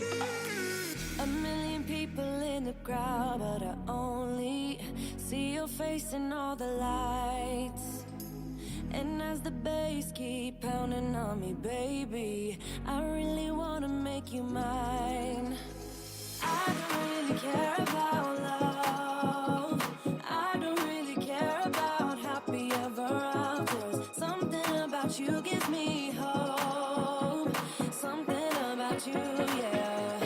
A million people in the crowd, but I only see your face in all the lights. And as the bass keep pounding on me, baby, I really wanna make you mine. I don't really care about love. I don't really care about happy ever afters. Something about you gives me hope. Something about you, yeah.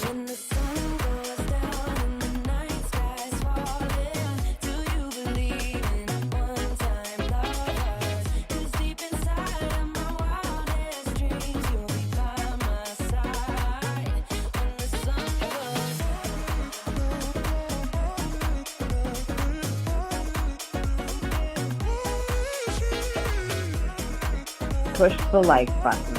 When the sun goes down and the night sky's falling, do you believe in one-time lovers? 'Cause deep inside of my wildest dreams, you'll be by my side. When the sun goes Push the like button.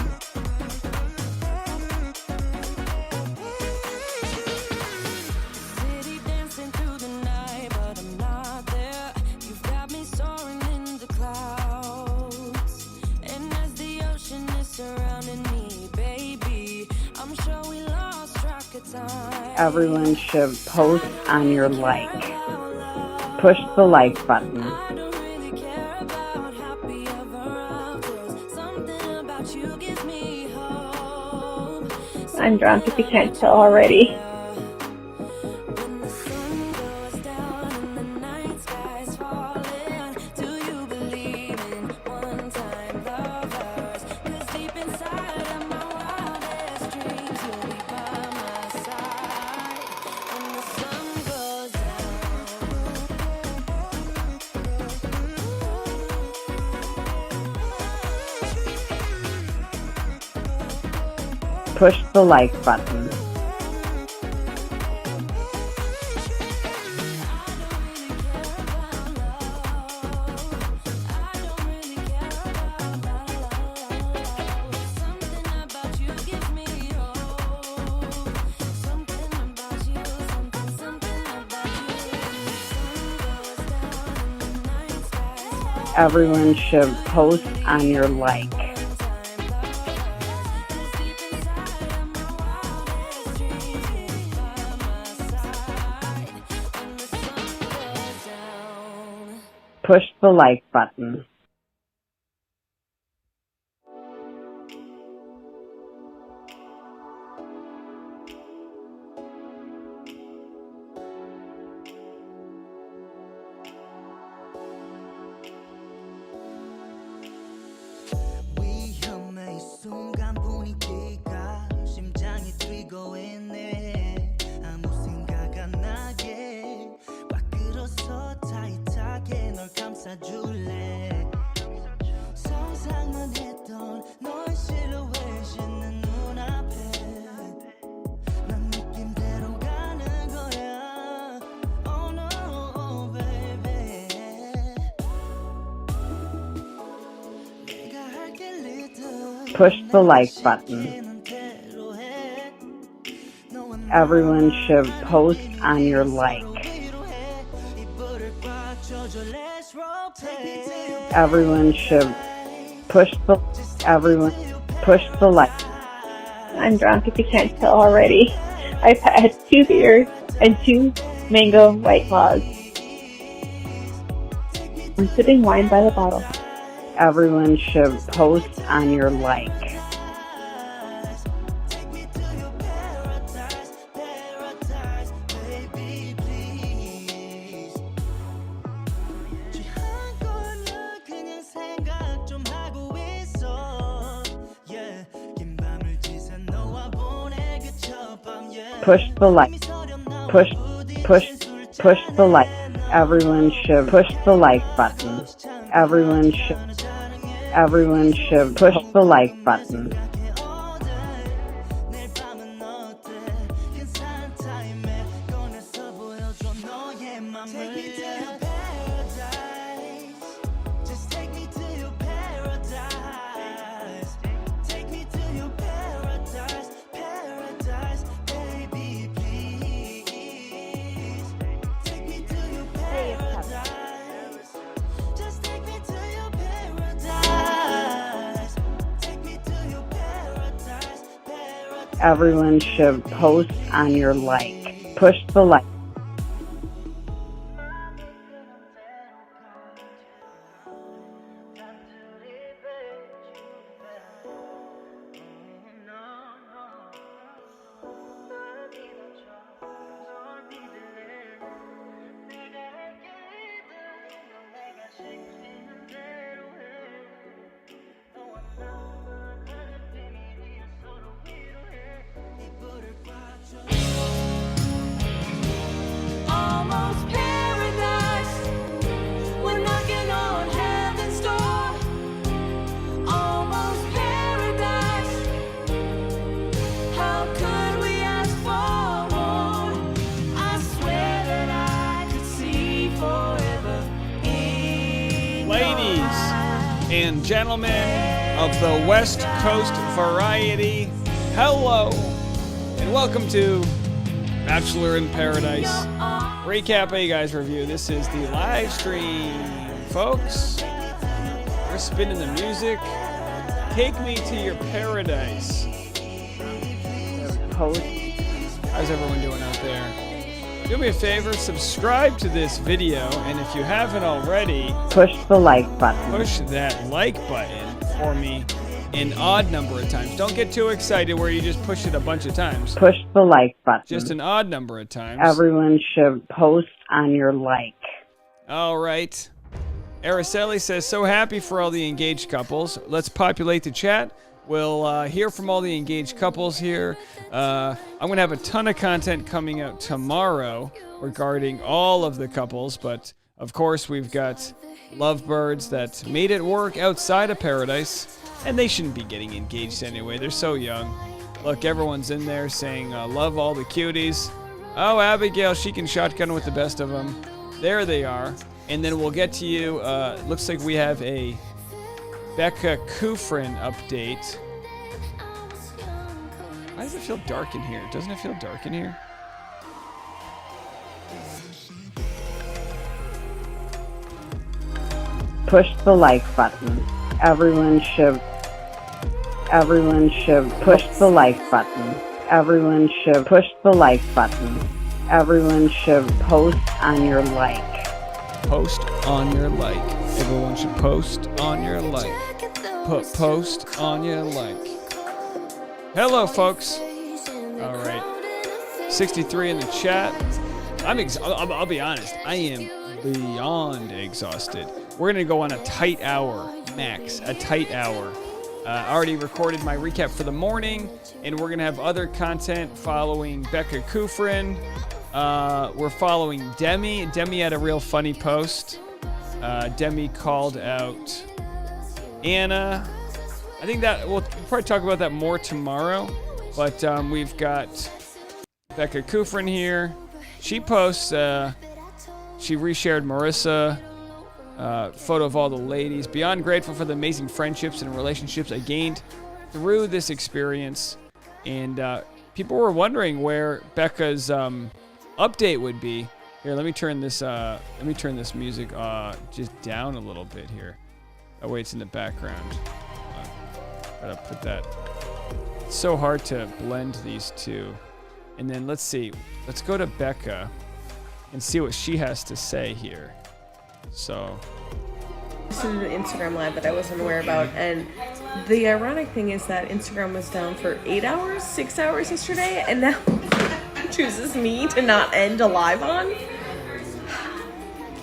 city dancing through the night, but I'm not there. You've got me soaring in the clouds. And as the ocean is surrounding me, baby, I'm sure we lost track of time. Everyone should post on your like. Push the like button. I don't really care about happy ever afters. Something about you gives me hope. I'm drunk if you can't tell already. When the sun goes down and the night sky's falling, do you believe in one-time lovers? 'Cause deep inside of my wildest dreams, you'll be by my side. When the sun goes Push the like button. Everyone should post on your like. Push the like button. 위험해 이 순간 분위기가 심장이 뛰고 있네. 아무 생각 안 나게 꽉 끌어서 타이트하게 널 감싸줄래. 상상만 했던 너의 실루엣이 내 눈앞에. 난 느낌대로 가는 거야. Oh no baby. 내가 할게 little. Push the like button. Everyone should post on your like. Everyone should push the like. I'm drunk if you can't tell already. I've had 2 beers and 2 mango White Claws. I'm sipping wine by the bottle. Everyone should post on your like. Push the like. Push the like. Everyone should push the like button. Everyone should push the like button. Everyone should post on your like. Push the like. Almost paradise. We're knocking on heaven's door. Almost paradise. How could we ask for more? I swear that I could see forever in your Ladies eyes. and gentlemen of the West Coast Variety, hello and welcome to Bachelor in Paradise Recap A Guys Review. This is the live stream, folks. We're spinning the music. Take me to your paradise. Post. How's everyone doing out there? Do me a favor, subscribe to this video, and if you haven't already, Push the like button. push that like button for me an odd number of times. Don't get too excited where you just push it a bunch of times. Push the like button. Just an odd number of times. Everyone should post on your like. All right. Araceli says, so happy for all the engaged couples. Let's populate the chat. We'll hear from all the engaged couples here. I'm going to have a ton of content coming out tomorrow regarding all of the couples, but of course we've got lovebirds that made it work outside of paradise, and they shouldn't be getting engaged anyway. They're so young. Look, everyone's in there saying, love all the cuties. Oh, Abigail, she can shotgun with the best of them. There they are. And then we'll get to you. Looks like we have a Becca Kufrin update. Why does it feel dark in here? Doesn't it feel dark in here? Push the like button. Everyone should push the like button. Everyone should push the like button. Everyone should post on your like. Post on your like. Everyone should post on your like. Post on your like. Hello, folks. All right. 63 in the chat. I'll be honest. I am beyond exhausted. We're going to go on a tight hour, max. A tight hour. I already recorded my recap for the morning, and we're going to have other content following Becca Kufrin. We're following Demi. Demi had a real funny post. Demi called out Anna. I think that we'll probably talk about that more tomorrow. But we've got Becca Kufrin here. She posts, she reshared Marissa. Photo of all the ladies. Beyond grateful for the amazing friendships and relationships I gained through this experience. And people were wondering where Becca's update would be. Here, let me turn this music just down a little bit here. Oh wait, it's in the background. Gotta put that. It's so hard to blend these two. And then let's see. Let's go to Becca and see what she has to say here. So. This is an Instagram live that I wasn't aware about, and the ironic thing is that Instagram was down for 8 hours, 6 hours yesterday, and now chooses me to not end a live on.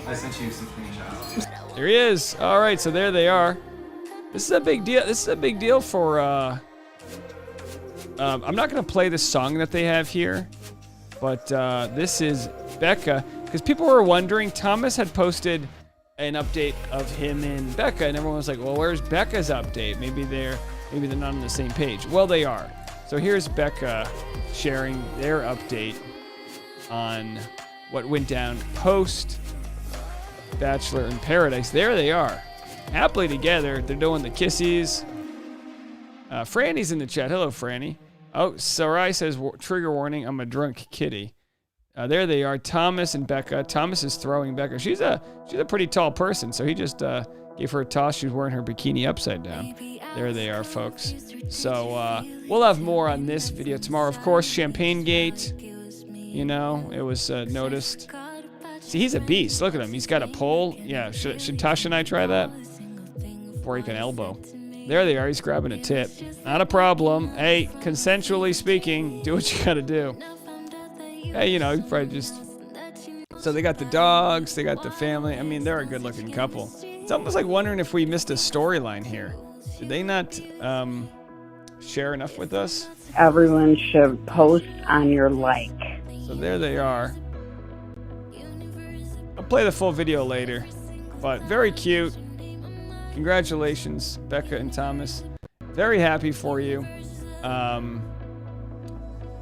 I sent you some screenshots. There he is. All right, so there they are. This is a big deal. This is a big deal for. I'm not gonna play the song that they have here, but this is Becca, because people were wondering. Thomas had posted an update of him and Becca, and everyone was like, "Well, where's Becca's update? Maybe they're not on the same page." Well, they are. So here's Becca sharing their update on what went down post Bachelor in Paradise. There they are, happily together. They're doing the kissies. Franny's in the chat. Hello, Franny. Oh, Sarai says, trigger warning, I'm a drunk kitty. There they are, Thomas and Becca. Thomas is throwing Becca. She's a pretty tall person, so he just Gave her a toss. She was wearing her bikini upside down. There they are, folks. So we'll have more on this video tomorrow. Of course, Champagne Gate. You know, it was noticed. See, he's a beast. Look at him. He's got a pole. Yeah, should Tasha and I try that? Break an elbow. There they are. He's grabbing a tip. Not a problem. Hey, consensually speaking, do what you gotta do. Hey, you know, you probably just... So they got the dogs. They got the family. I mean, they're a good-looking couple. It's almost like wondering if we missed a storyline here. Did they not share enough with us? Everyone should post on your like. So there they are. I'll play the full video later. But very cute. Congratulations, Becca and Thomas. Very happy for you.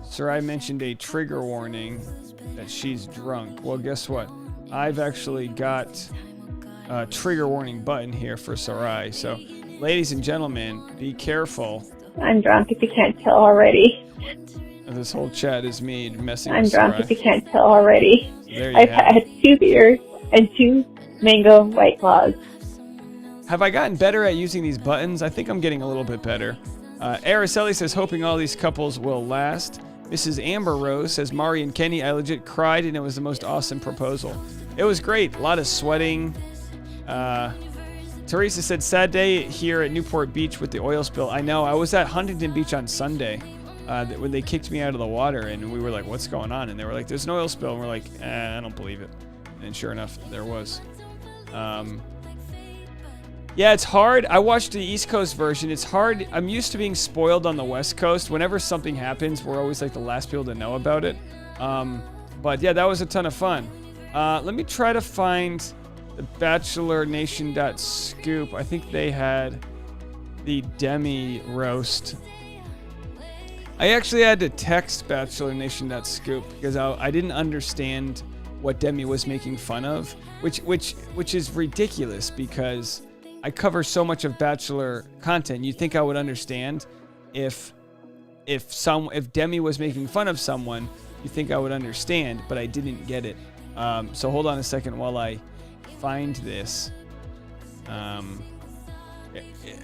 Sir, I mentioned a trigger warning that she's drunk. Well, guess what? I've actually got a trigger warning button here for Sarai. So, ladies and gentlemen, be careful. I'm drunk if you can't tell already. This whole chat is me messing I'm with drunk Sarai. if you can't tell already. There you I've have it. had 2 beers and 2 mango White Claws. Have I gotten better at using these buttons? I think I'm getting a little bit better. Araceli says, hoping all these couples will last. Mrs. Amber Rose says, Mari and Kenny, I legit cried and it was the most awesome proposal. It was great. A lot of sweating. Teresa said, sad day here at Newport Beach with the oil spill. I know. I was at Huntington Beach on Sunday when they kicked me out of the water, and we were like, what's going on? And they were like, there's an oil spill. And we're like, I don't believe it. And sure enough, there was. Yeah, it's hard. I watched the East Coast version. It's hard. I'm used to being spoiled on the West Coast. Whenever something happens, we're always like the last people to know about it. But yeah, that was a ton of fun. Let me try to find the BachelorNation.scoop. I think they had the Demi roast. I actually had to text BachelorNation.scoop because I didn't understand what Demi was making fun of, which is ridiculous because I cover so much of Bachelor content. You'd think I would understand if Demi was making fun of someone. You think I would understand, but I didn't get it. So hold on a second while I find this.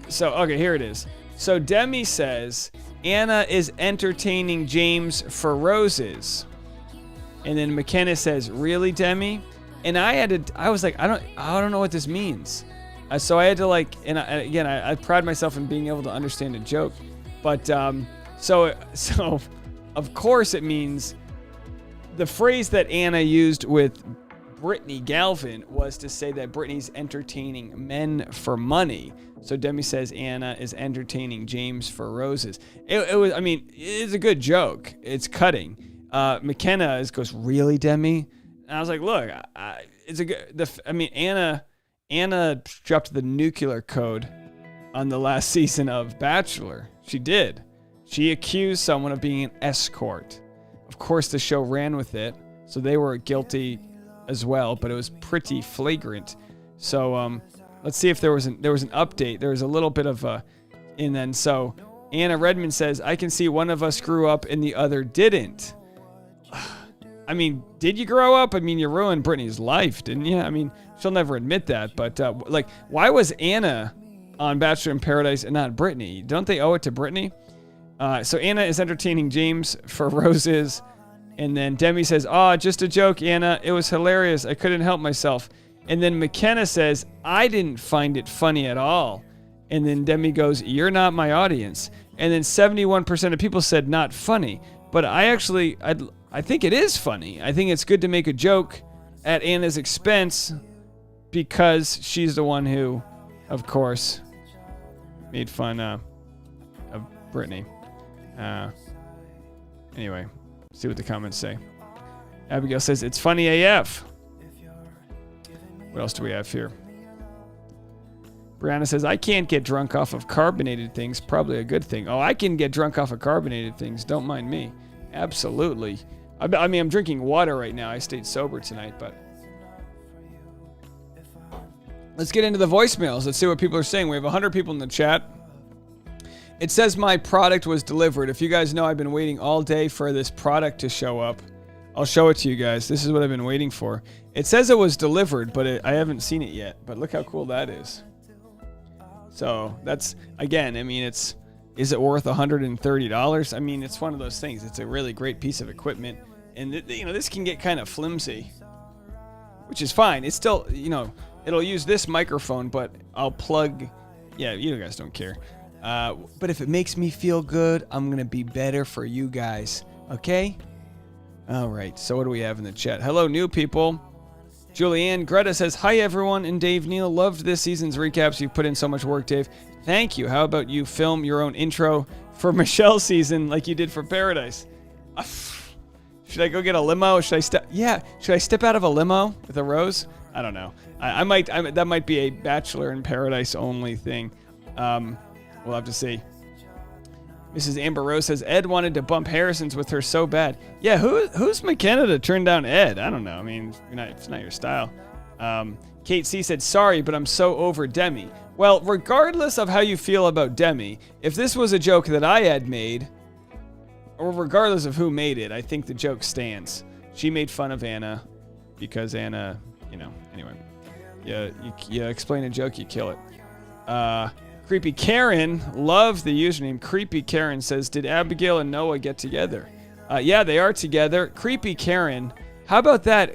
So okay, here it is. So Demi says Anna is entertaining James for roses, and then McKenna says, "Really, Demi?" And I was like, I don't know what this means. So I had to I pride myself in being able to understand a joke, but so of course it means the phrase that Anna used with Brittany Galvin was to say that Brittany's entertaining men for money. So Demi says Anna is entertaining James for roses. It's a good joke. It's cutting. McKenna goes, really, Demi? And I was like, look, it's a good. Anna dropped the nuclear code on the last season of Bachelor. She did. She accused someone of being an escort. Of course, the show ran with it, so they were guilty as well, but it was pretty flagrant. So let's see if there was an update. There was a little bit of a, and then so Anna Redmond says, I can see one of us grew up and the other didn't. I mean, did you grow up? I mean, you ruined Brittany's life, didn't you? I mean, she'll never admit that, but why was Anna on Bachelor in Paradise and not Brittany? Don't they owe it to Brittany? So Anna is entertaining James for roses, and then Demi says, just a joke, Anna. It was hilarious. I couldn't help myself. And then McKenna says, I didn't find it funny at all. And then Demi goes, you're not my audience. And then 71% of people said not funny. But I think it is funny. I think it's good to make a joke at Anna's expense because she's the one who, of course, made fun of Brittany. Anyway, see what the comments say. Abigail says, it's funny AF. What else do we have here? Brianna says, I can't get drunk off of carbonated things. Probably a good thing. Oh, I can get drunk off of carbonated things. Don't mind me. Absolutely. I mean, I'm drinking water right now. I stayed sober tonight, but... Let's get into the voicemails. Let's see what people are saying. We have 100 people in the chat. It says my product was delivered. If you guys know, I've been waiting all day for this product to show up. I'll show it to you guys. This is what I've been waiting for. It says it was delivered, but I haven't seen it yet. But look how cool that is. So that's, again, I mean, is it worth $130? I mean, it's one of those things. It's a really great piece of equipment. And, this can get kind of flimsy, which is fine. It's still, it'll use this microphone, but I'll plug, yeah, you guys don't care. But if it makes me feel good, I'm going to be better for you guys. Okay? All right. So what do we have in the chat? Hello, new people. Julianne Greta says, hi, everyone. And Dave Neal, loved this season's recaps. You've put in so much work, Dave. Thank you. How about you film your own intro for Michelle's season like you did for Paradise? Should I go get a limo? Should I step out of a limo with a rose? I don't know. That might be a Bachelor in Paradise only thing. We'll have to see. Mrs. Amber Rose says, Ed wanted to bump Harrison's with her so bad. Yeah, who's McKenna to turn down Ed? I don't know. I mean, it's not your style. Kate C said, sorry, but I'm so over Demi. Well, regardless of how you feel about Demi, if this was a joke that I had made, or regardless of who made it, I think the joke stands. She made fun of Anna because Anna, anyway. You explain a joke, you kill it. Creepy Karen, love the username. Creepy Karen says, did Abigail and Noah get together? Yeah, they are together. Creepy Karen. How about that?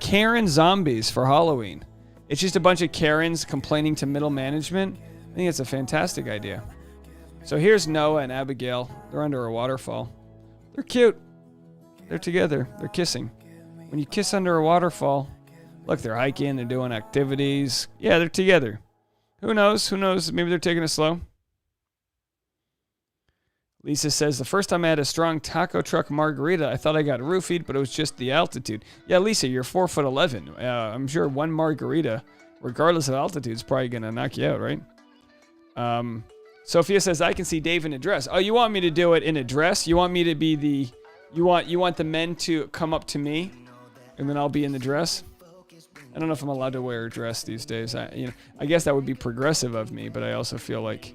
Karen zombies for Halloween. It's just a bunch of Karens complaining to middle management. I think it's a fantastic idea. So here's Noah and Abigail. They're under a waterfall. They're cute. They're together. They're kissing. When you kiss under a waterfall, look, they're hiking. They're doing activities. Yeah, they're together. Who knows? Maybe they're taking it slow. Lisa says, the first time I had a strong taco truck margarita, I thought I got roofied, but it was just the altitude. Yeah, Lisa, you're 4'11". I'm sure one margarita, regardless of altitude, is probably going to knock you out, right? Sophia says, I can see Dave in a dress. Oh, you want me to do it in a dress? You want me to be you want the men to come up to me, and then I'll be in the dress? I don't know if I'm allowed to wear a dress these days. I guess that would be progressive of me, but I also feel like,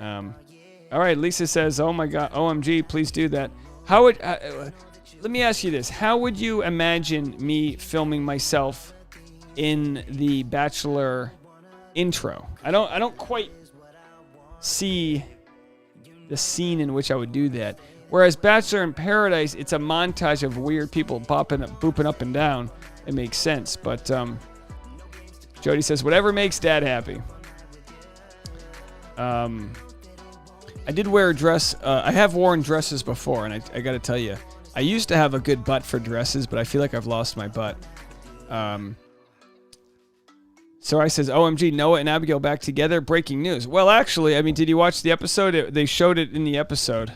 all right. Lisa says, "Oh my God, OMG, please do that." How would? Let me ask you this: how would you imagine me filming myself in the Bachelor intro? I don't quite see the scene in which I would do that. Whereas Bachelor in Paradise, it's a montage of weird people booping up and down. It makes sense, but Jody says, whatever makes Dad happy. I did wear a dress. I have worn dresses before, and I got to tell you, I used to have a good butt for dresses, but I feel like I've lost my butt. So I says, OMG, Noah and Abigail back together. Breaking news. Well, actually, I mean, did you watch the episode? They showed it in the episode.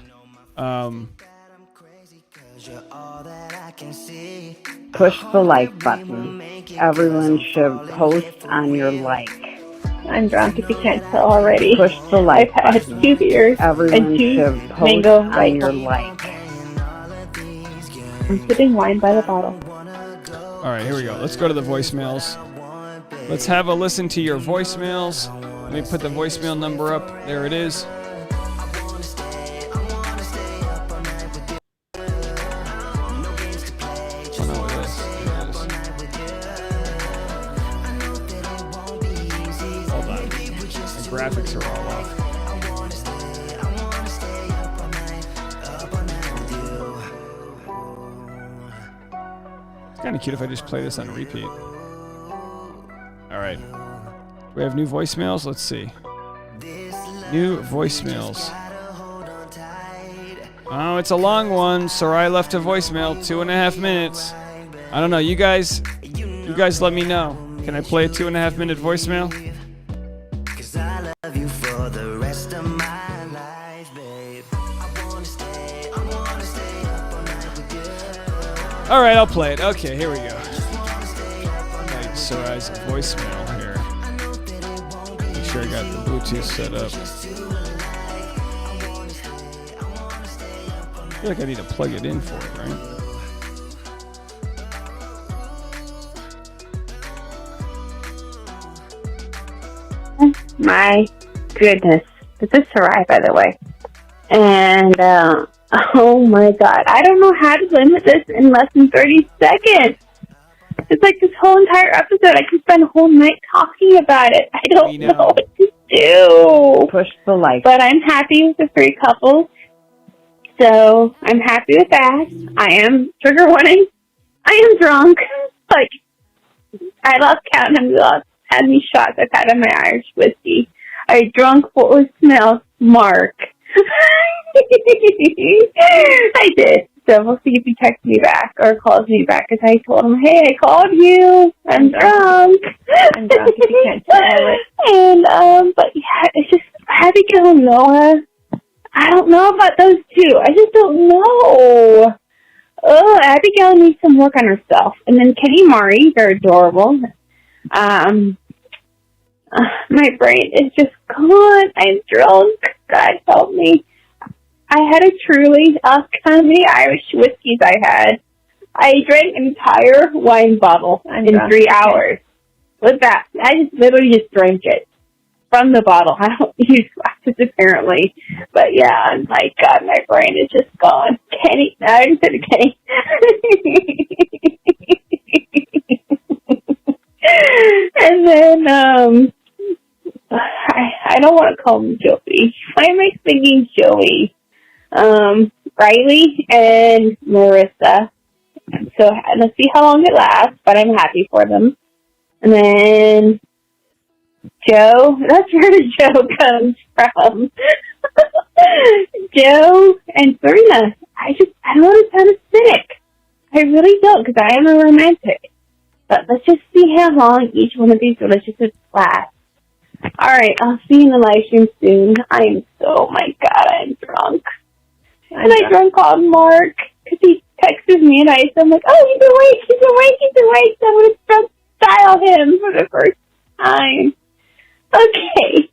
Push the like button. Everyone should post on your like. I'm drunk if you can't tell already. Push the like I've had button. 2 beers Everyone and 2 should post mango on your rifles. like. I'm sipping wine by the bottle. All right, here we go. Let's go to the voicemails. Let's have a listen to your voicemails. Let me put the voicemail number up. There it is. Oh, no, it is. There it is. Hold on. The graphics are all off. It's kind of cute if I just play this on repeat. All right. Do we have new voicemails? Let's see. New voicemails. Oh, it's a long one. Sarai left a voicemail, 2.5 minutes. I don't know. You guys let me know. Can I play a 2.5 minute voicemail? All right, I'll play it. Okay, here we go. Sarai's voicemail here. Make sure I got the Bluetooth set up. I feel like I need to plug it in for it, right? My goodness. This is Sarai, by the way. And, oh my God. I don't know how to limit this in less than 30 seconds. It's like this whole entire episode, I could spend a whole night talking about it. I don't know what to do. Push the like. But I'm happy with the 3 couples. So I'm happy with that. I am, trigger warning, I am drunk. Like, I lost count how many shots I've had of my Irish whiskey. I drunk what was smelled Mark. I did. So we'll see if he texts me back or calls me back, because I told him, hey, I called you. I'm drunk. I'm drunk if you can't tell it. And, but yeah, it's just Abigail and Noah. I don't know about those two. I just don't know. Oh, Abigail needs some work on herself. And then Kenny Mari, they're adorable. My brain is just gone. I'm drunk. God help me. I had a truly, how many Irish whiskeys I had. I drank an entire wine bottle in 3 hours. With that, I just literally just drank it from the bottle. I don't use glasses apparently. But yeah, my God, my brain is just gone. Kenny, no, I just said Kenny. And then, I don't want to call him Joey. Why am I thinking Joey? Riley and Marissa. So let's see how long it lasts, but I'm happy for them. And then Joe, that's where the Joe comes from. Joe and Serena. I don't want to sound acidic. I really don't, because I am a romantic. But let's just see how long each one of these relationships lasts. All right, I'll see you in the live stream soon. Oh my God, I'm drunk. And I drunk on Mark, because he texted me, and I'm like, oh, he's awake. So I'm going to drunk dial him for the first time. Okay.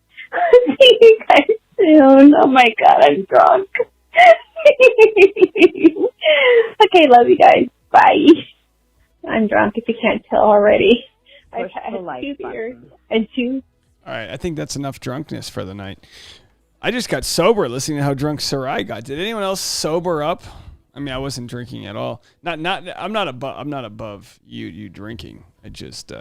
See you guys soon. Oh my God, I'm drunk. Okay, love you guys. Bye. I'm drunk, if you can't tell already. I've had 2 beers and 2. All right, I think that's enough drunkenness for the night. I just got sober listening to how drunk Sarai got. Did anyone else sober up? I mean, I wasn't drinking at all. I'm not above you drinking. I just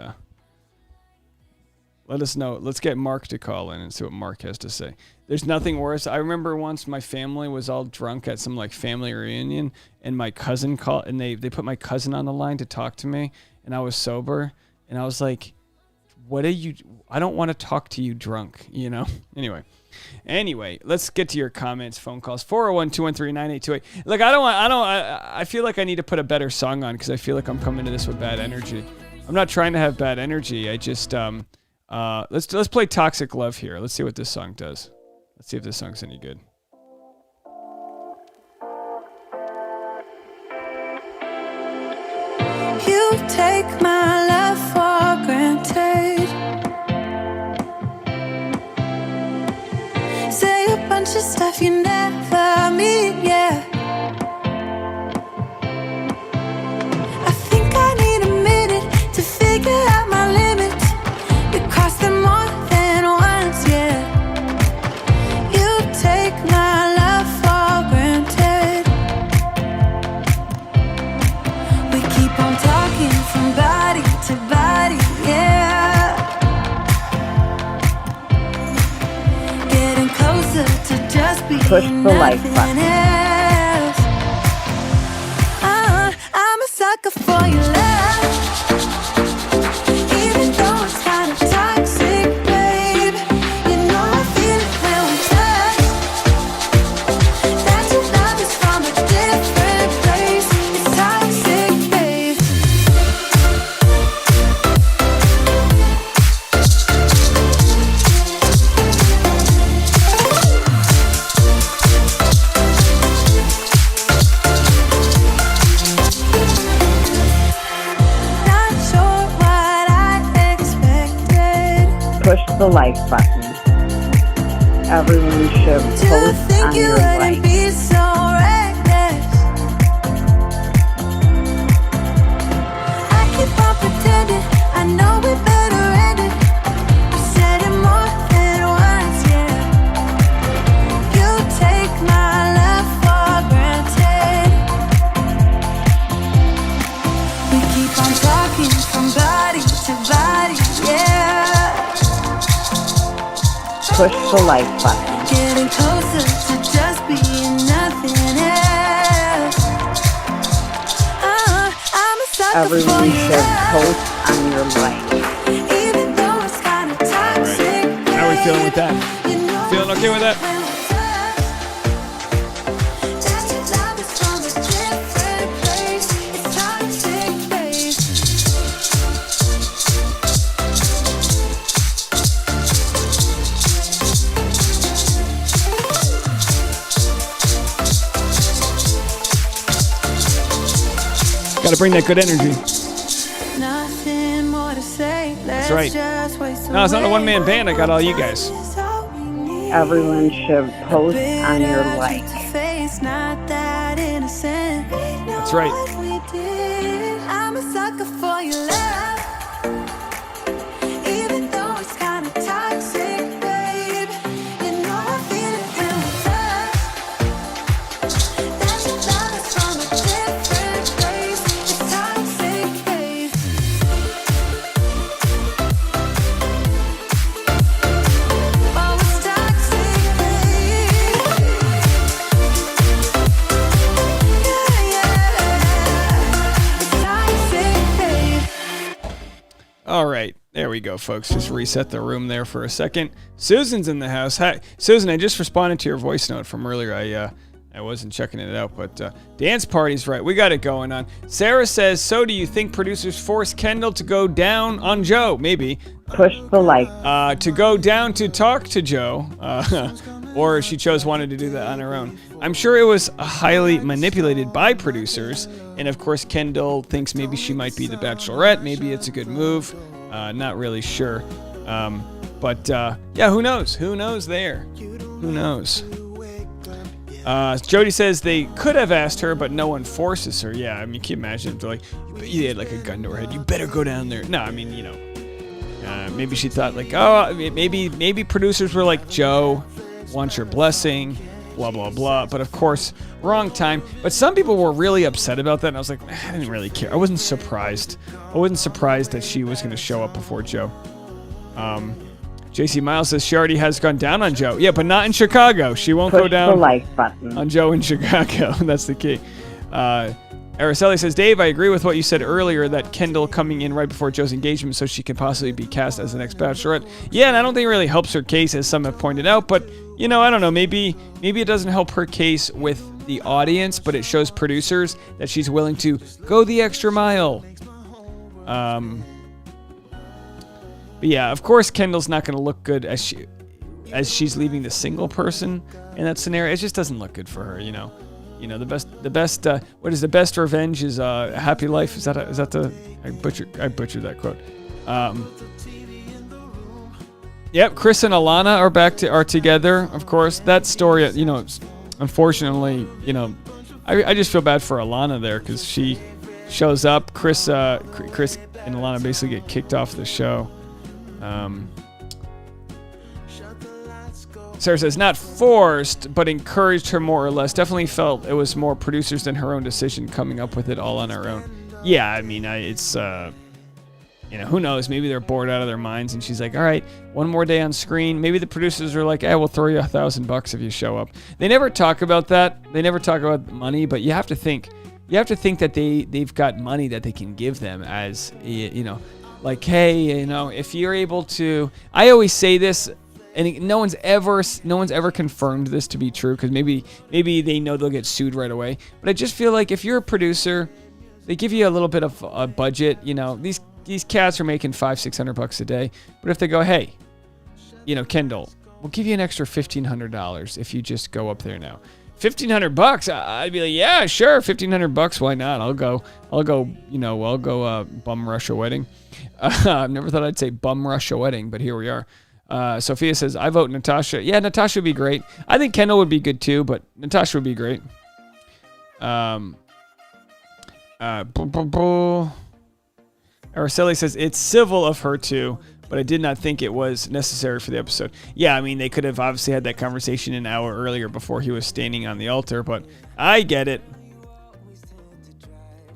let us know. Let's get Mark to call in and see what Mark has to say. There's nothing worse. I remember once my family was all drunk at some like family reunion, and my cousin called, and they put my cousin on the line to talk to me, and I was sober, and I was like, what are you? I don't want to talk to you drunk, you know? Anyway, let's get to your comments, phone calls, 401-213-9828. Look, I feel like I need to put a better song on, because I feel like I'm coming to this with bad energy. I'm not trying to have bad energy. I just, let's play Toxic Love here. Let's see what this song does. Let's see if this song's any good. You take my love for granted. Say a bunch of stuff you never mean, yeah. I think I need a minute to figure out my limits. You cross them more than once, yeah. You take my love for granted. We keep on talking from body to body, yeah. Getting closer to just being Push the like button. else. I'm a sucker for your love. Even though it's kind of toxic, babe. You know I feel it when we touch. That your love is from a different place. It's toxic, babe. Not sure what I expected. Push the like button. Everyone should To post think on you your wouldn't like. be so reckless. I keep on pretending I know we better end it. I said it more than once, yeah. You take my love for granted. We keep on talking from body to body, yeah. push the like button. Getting closer to just being nothing else. I'm a sucker for Everyone your should love, post on your like. even though it's kind of toxic. How are we feeling with that? You know Feeling okay with that? when we touch, that your love is from a different place. It's toxic, babe. Got to bring that good energy. Nothing more to say. That's right. No, it's not a one-man band. I got all you guys. Everyone should post on your like. That's right. I'm a sucker for your love, even though it's kind of toxic, babe. You know I feel it when we touch. That your love is from a different place. It's toxic, babe. Oh, it's toxic, babe. All right. There we go, folks. Just reset the room there for a second. Susan's in the house. Hi, Susan. I just responded to your voice note from earlier. I wasn't checking it out, but dance party's right. We got it going on. Sarah says, so do you think producers forced Kendall to go down on Joe? Maybe. Push the like. To go down to talk to Joe, or she wanted to do that on her own. I'm sure it was highly manipulated by producers, and of course Kendall thinks maybe she might be the Bachelorette. Maybe it's a good move. Not really sure. But yeah, who knows? Who knows there? Who knows? Jody says they could have asked her, but no one forces her. Yeah, I mean, can you imagine if they're like, you had like a gun to her head, you better go down there. No, I mean, you know, maybe she thought like, oh, maybe producers were like, Joe wants your blessing, blah, blah, blah. But of course, wrong time. But some people were really upset about that, and I was like, I didn't really care. I wasn't surprised. I wasn't surprised that she was going to show up before Joe. JC Miles says she already has gone down on Joe. Yeah, but not in Chicago. She won't Push go down the like button. on Joe in Chicago. That's the key. Araceli says, Dave, I agree with what you said earlier that Kendall coming in right before Joe's engagement so she can possibly be cast as the next Bachelorette. Yeah, and I don't think it really helps her case, as some have pointed out. But, you know, I don't know. Maybe it doesn't help her case with the audience, but it shows producers that she's willing to go the extra mile. But yeah, of course, Kendall's not going to look good as she's leaving the single person in that scenario. It just doesn't look good for her, you know. You know, the best. What is the best revenge is a happy life? Is that the? I butchered that quote. Yep, Chris and Alana are together. Of course, that story. You know, unfortunately, you know, I just feel bad for Alana there because she shows up. Chris and Alana basically get kicked off the show. Sarah says, not forced, but encouraged her more or less. Definitely felt it was more producers than her own decision coming up with it all on her own. Yeah, I mean, it's, you know, who knows? Maybe they're bored out of their minds, and she's like, all right, one more day on screen. Maybe the producers are like, we'll throw you $1,000 if you show up. They never talk about that. They never talk about money, but you have to think that they've got money that they can give them as, you know, like, hey, you know, if you're able to, I always say this, and no one's ever confirmed this to be true, because maybe they know they'll get sued right away. But I just feel like if you're a producer, they give you a little bit of a budget. You know, these cats are making $500-600 a day. But if they go, hey, you know, Kendall, we'll give you an extra $1,500 if you just go up there now. $1,500, I'd be like, yeah, sure, $1,500, why not? I'll go, you know, I'll go bum rush a wedding. I've never thought I'd say bum rush a wedding, but here we are. Sophia says, I vote Natasha. Yeah, Natasha would be great. I think Kendall would be good too, but Natasha would be great. Araceli says, it's civil of her too, but I did not think it was necessary for the episode. Yeah, I mean, they could have obviously had that conversation an hour earlier before he was standing on the altar, but I get it.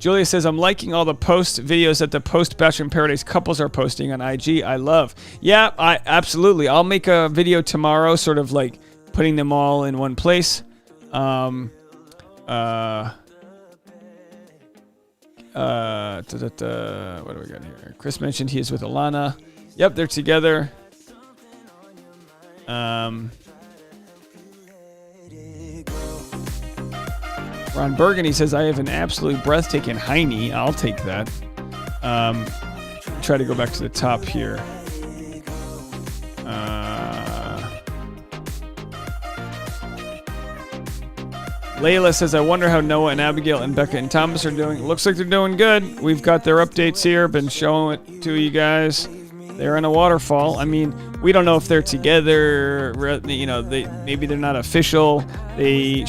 Julia says, I'm liking all the post videos that the post Bachelor in Paradise couples are posting on IG. I love. Yeah, absolutely. I'll make a video tomorrow, sort of like putting them all in one place. What do we got here? Chris mentioned he is with Alana. Yep, they're together. Ron Burgundy says, I have an absolutely breathtaking hiney. I'll take that. Try to go back to the top here. Layla says, I wonder how Noah and Abigail and Becca and Thomas are doing. Looks like they're doing good. We've got their updates here. Been showing it to you guys. They're in a waterfall. I mean, we don't know if they're together. You know, maybe they're not official. She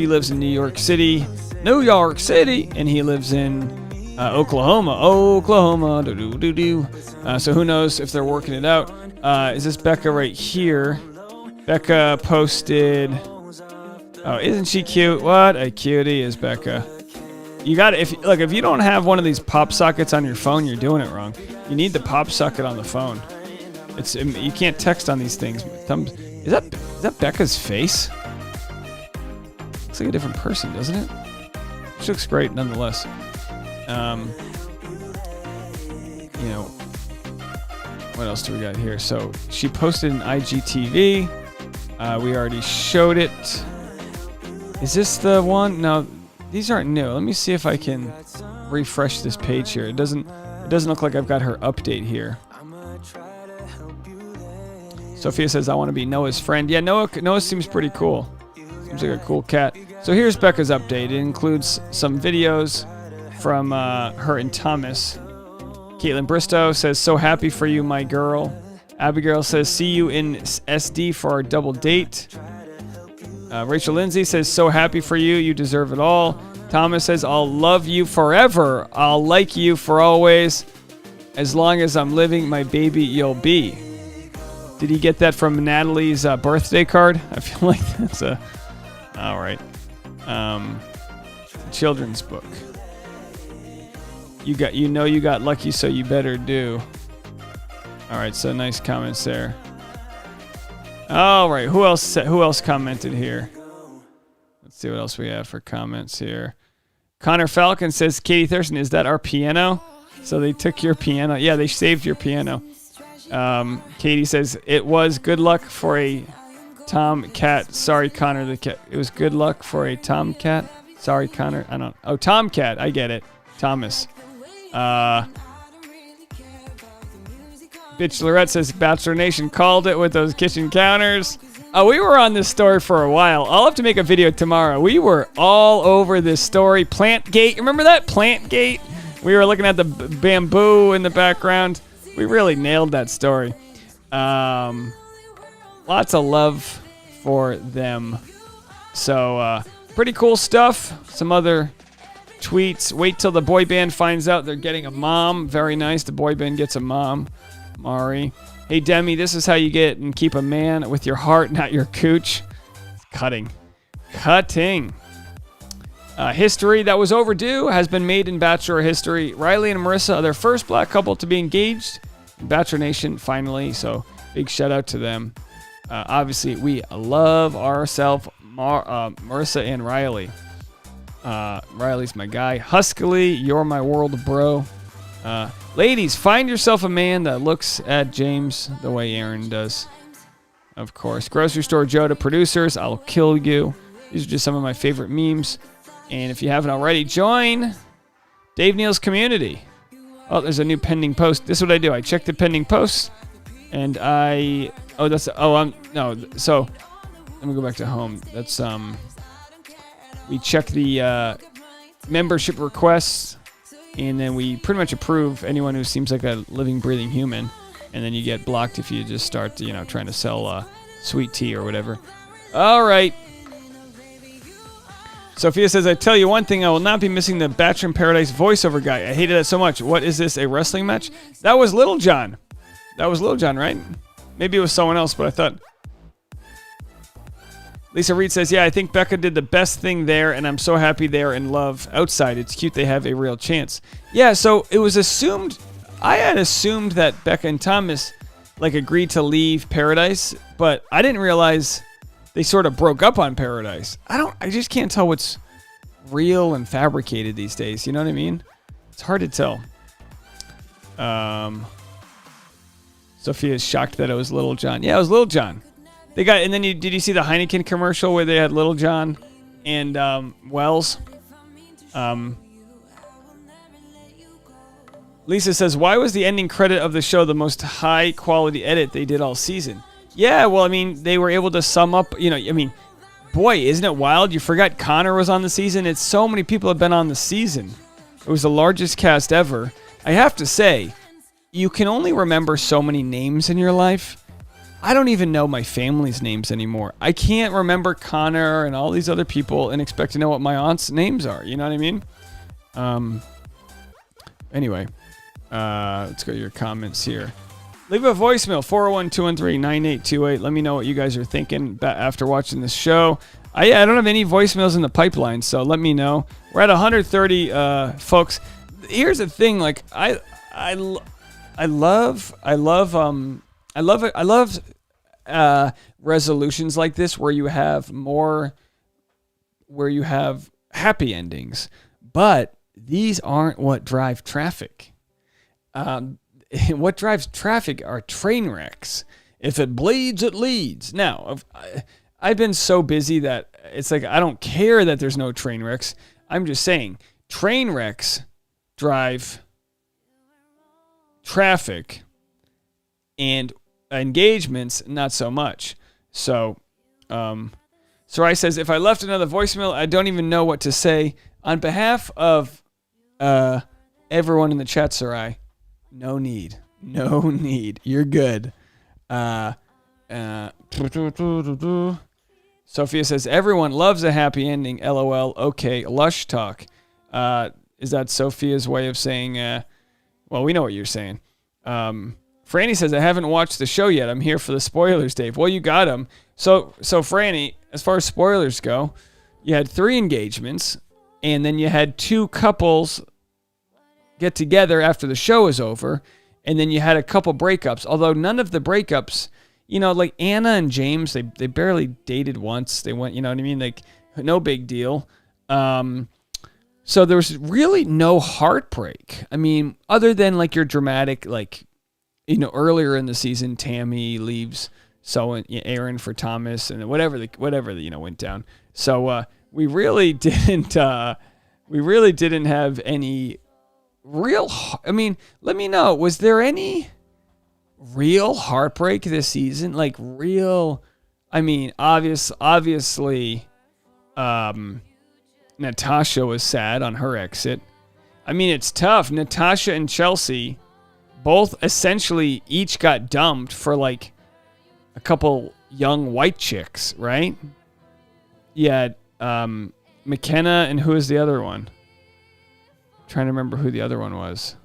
lives in New York City, and he lives in Oklahoma. So who knows if they're working it out? Is this Becca right here? Becca posted. Oh, isn't she cute? What a cutie is Becca. You got if you don't have one of these pop sockets on your phone, you're doing it wrong. You need the pop socket on the phone. You can't text on these things. Is that Becca's face? Looks like a different person, doesn't it? She looks great nonetheless. What else do we got here? So she posted an IGTV. We already showed it. Is this the one? No, these aren't new. Let me see if I can refresh this page here. It doesn't look like I've got her update here. Sophia says, I want to be Noah's friend. Yeah, Noah seems pretty cool. Seems like a cool cat. So here's Becca's update. It includes some videos from her and Thomas. Caitlin Bristow says, so happy for you, my girl. Abigail says, see you in SD for our double date. Rachel Lindsay says, so happy for you. You deserve it all. Thomas says, I'll love you forever. I'll like you for always. As long as I'm living, my baby, you'll be. Did he get that from Natalie's birthday card? I feel like that's a... All right. Children's book. You got lucky, so you better do. All right, so nice comments there. All right, who else commented here? Let's see what else we have for comments here. Connor Falcon says, Katie Thurston, is that our piano? So they took your piano. Yeah, they saved your piano. Katie says, it was good luck for a tomcat. Sorry, Connor. It was good luck for a tomcat. Sorry, Connor. I don't. Oh, tomcat. I get it. Thomas. Bitch Lorette says, Bachelor Nation called it with those kitchen counters. We were on this story for a while. I'll have to make a video tomorrow. We were all over this story. Plantgate. Remember that? Plantgate? We were looking at the bamboo in the background. We really nailed that story. Lots of love for them. So, pretty cool stuff. Some other tweets. Wait till the boy band finds out they're getting a mom. Very nice. The boy band gets a mom. Mari. Hey, Demi, this is how you get and keep a man with your heart, not your cooch. Cutting. History that was overdue has been made in Bachelor history. Riley and Marissa are their first black couple to be engaged in Bachelor Nation, finally. So, big shout out to them. Obviously, we love ourselves, Marissa and Riley. Riley's my guy. Huskily, you're my world, bro. Ladies, find yourself a man that looks at James the way Aaron does. Of course. Grocery Store Joe to producers, I'll kill you. These are just some of my favorite memes. And if you haven't already, join Dave Neal's community. Oh, there's a new pending post. This is what I do. I check the pending posts, and so let me go back to home. That's we check the membership requests, and then we pretty much approve anyone who seems like a living, breathing human, and then you get blocked if you just start, trying to sell sweet tea or whatever. All right. Sophia says, I tell you one thing, I will not be missing the Bachelor in Paradise voiceover guy. I hated that so much. What is this, a wrestling match? That was Little John. That was Little John, right? Maybe it was someone else, but I thought... Lisa Reed says, yeah, I think Becca did the best thing there, and I'm so happy they're in love outside. It's cute they have a real chance. Yeah, so it was assumed, I had assumed that Becca and Thomas like agreed to leave Paradise, but I didn't realize they sort of broke up on Paradise. I just can't tell what's real and fabricated these days. You know what I mean? It's hard to tell. Sophia's shocked that it was Little John. Yeah, it was Little John. They got, and then did you see the Heineken commercial where they had Little John and Wells? Lisa says, why was the ending credit of the show the most high quality edit they did all season? Yeah, well, I mean, they were able to sum up, boy, isn't it wild? You forgot Connor was on the season. It's so many people have been on the season. It was the largest cast ever. I have to say, you can only remember so many names in your life. I don't even know my family's names anymore. I can't remember Connor and all these other people and expect to know what my aunt's names are. You know what I mean? Anyway, let's go to your comments here. Leave a voicemail, 401-213-9828. Let me know what you guys are thinking after watching this show. I don't have any voicemails in the pipeline, so let me know. We're at 130 folks. Here's the thing, like I love resolutions like this where you have happy endings, but these aren't what drive traffic. What drives traffic are train wrecks. If it bleeds, it leads. Now, I've been so busy that it's like I don't care that there's no train wrecks. I'm just saying train wrecks drive traffic and engagements not so much. So Sarai says, if I left another voicemail, I don't even know what to say. On behalf of everyone in the chat, Sarai, no need. You're good. Sophia says, everyone loves a happy ending. LOL. Okay, lush talk. Is that Sophia's way of saying, well, we know what you're saying. Franny says, I haven't watched the show yet. I'm here for the spoilers, Dave. Well, you got them. So Franny, as far as spoilers go, you had 3 engagements, and then you had 2 couples get together after the show is over, and then you had a couple breakups, although none of the breakups, like Anna and James, they barely dated once. They went, you know what I mean? Like, no big deal. So there was really no heartbreak. I mean, other than like your dramatic, like, earlier in the season, Tammy leaves Aaron for Thomas and whatever went down. So we really didn't have any real. I mean, let me know. Was there any real heartbreak this season? Like real? I mean, obviously, Natasha was sad on her exit. I mean, it's tough. Natasha and Chelsea both essentially each got dumped for like a couple young white chicks, right? Yeah, McKenna and who is the other one? I'm trying to remember who the other one was.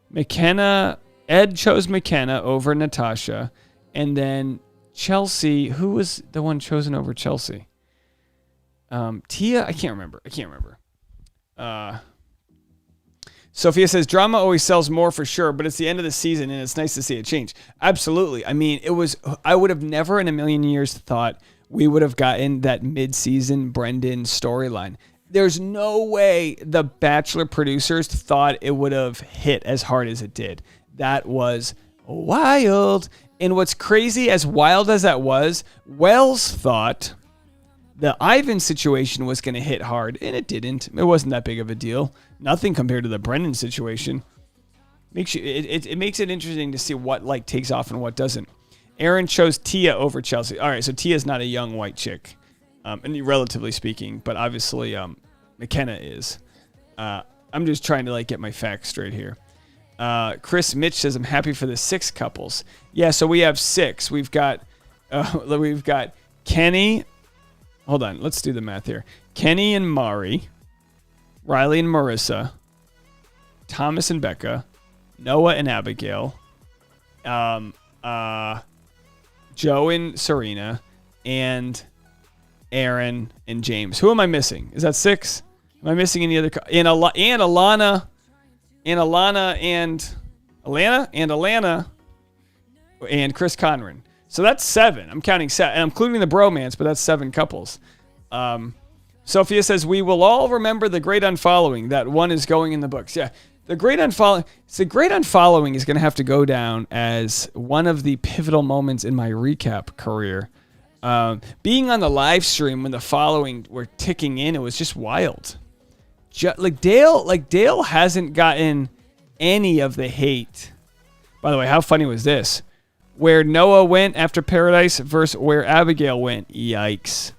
McKenna, Ed chose McKenna over Natasha, and then Chelsea, who was the one chosen over Chelsea? Tia, I can't remember. Sophia says, drama always sells more for sure, but it's the end of the season and it's nice to see it change. Absolutely. I mean, I would have never in a million years thought we would have gotten that mid-season Brendan storyline. There's no way the Bachelor producers thought it would have hit as hard as it did. That was wild. And what's crazy, as wild as that was, Wells thought the Ivan situation was going to hit hard, and it didn't. It wasn't that big of a deal. Nothing compared to the Brendan situation. It makes it interesting to see what like takes off and what doesn't. Aaron chose Tia over Chelsea. All right, so Tia's not a young white chick, and relatively speaking, but obviously McKenna is. I'm just trying to like get my facts straight here. Chris Mitch says, I'm happy for the 6 couples. Yeah, so we have 6. We've got Kenny. Hold on, let's do the math here. Kenny and Mari, Riley and Marissa, Thomas and Becca, Noah and Abigail, Joe and Serena, and Aaron, and James. Who am I missing? Is that 6? Am I missing any other? And Alana and Chris Conran. So that's 7. I'm counting 7, and I'm including the bromance, but that's 7 couples. Sophia says, we will all remember the great unfollowing. That one is going in the books. Yeah. The great unfollowing is going to have to go down as one of the pivotal moments in my recap career. Being on the live stream when the following were ticking in, it was just wild. Dale hasn't gotten any of the hate. By the way, how funny was this? Where Noah went after Paradise versus where Abigail went. Yikes.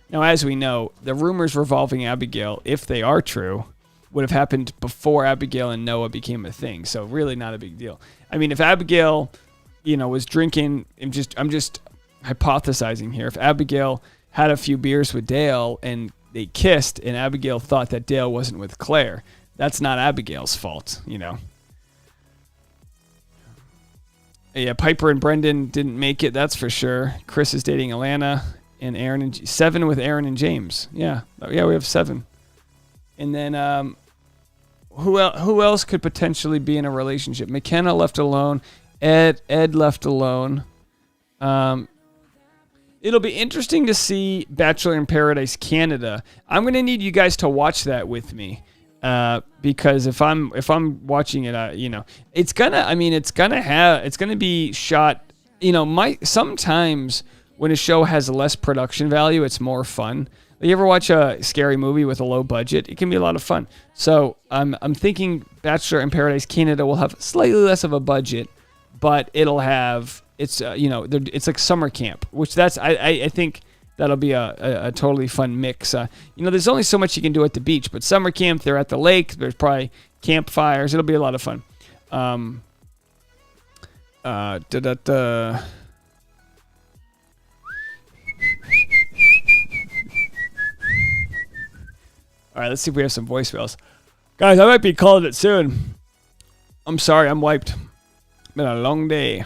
Now, as we know, the rumors revolving Abigail, if they are true, would have happened before Abigail and Noah became a thing. So really not a big deal. I mean, if Abigail, was drinking, I'm just hypothesizing here. If Abigail had a few beers with Dale and they kissed and Abigail thought that Dale wasn't with Claire, that's not Abigail's fault, Yeah, Piper and Brendan didn't make it, that's for sure. Chris is dating Alana and Aaron and 7 with Aaron and James. Yeah, we have 7. And then who else could potentially be in a relationship? McKenna left alone. Ed left alone. It'll be interesting to see Bachelor in Paradise Canada. I'm gonna need you guys to watch that with me, because if I'm watching it, it's gonna be shot. Sometimes when a show has less production value, it's more fun. You ever watch a scary movie with a low budget? It can be a lot of fun. So I'm thinking Bachelor in Paradise Canada will have slightly less of a budget, but it'll have it's like summer camp, which I think that'll be a totally fun mix. There's only so much you can do at the beach, but summer camp, they're at the lake. There's probably campfires. It'll be a lot of fun. All right, let's see if we have some voicemails. Guys, I might be calling it soon. I'm sorry, I'm wiped. Been a long day.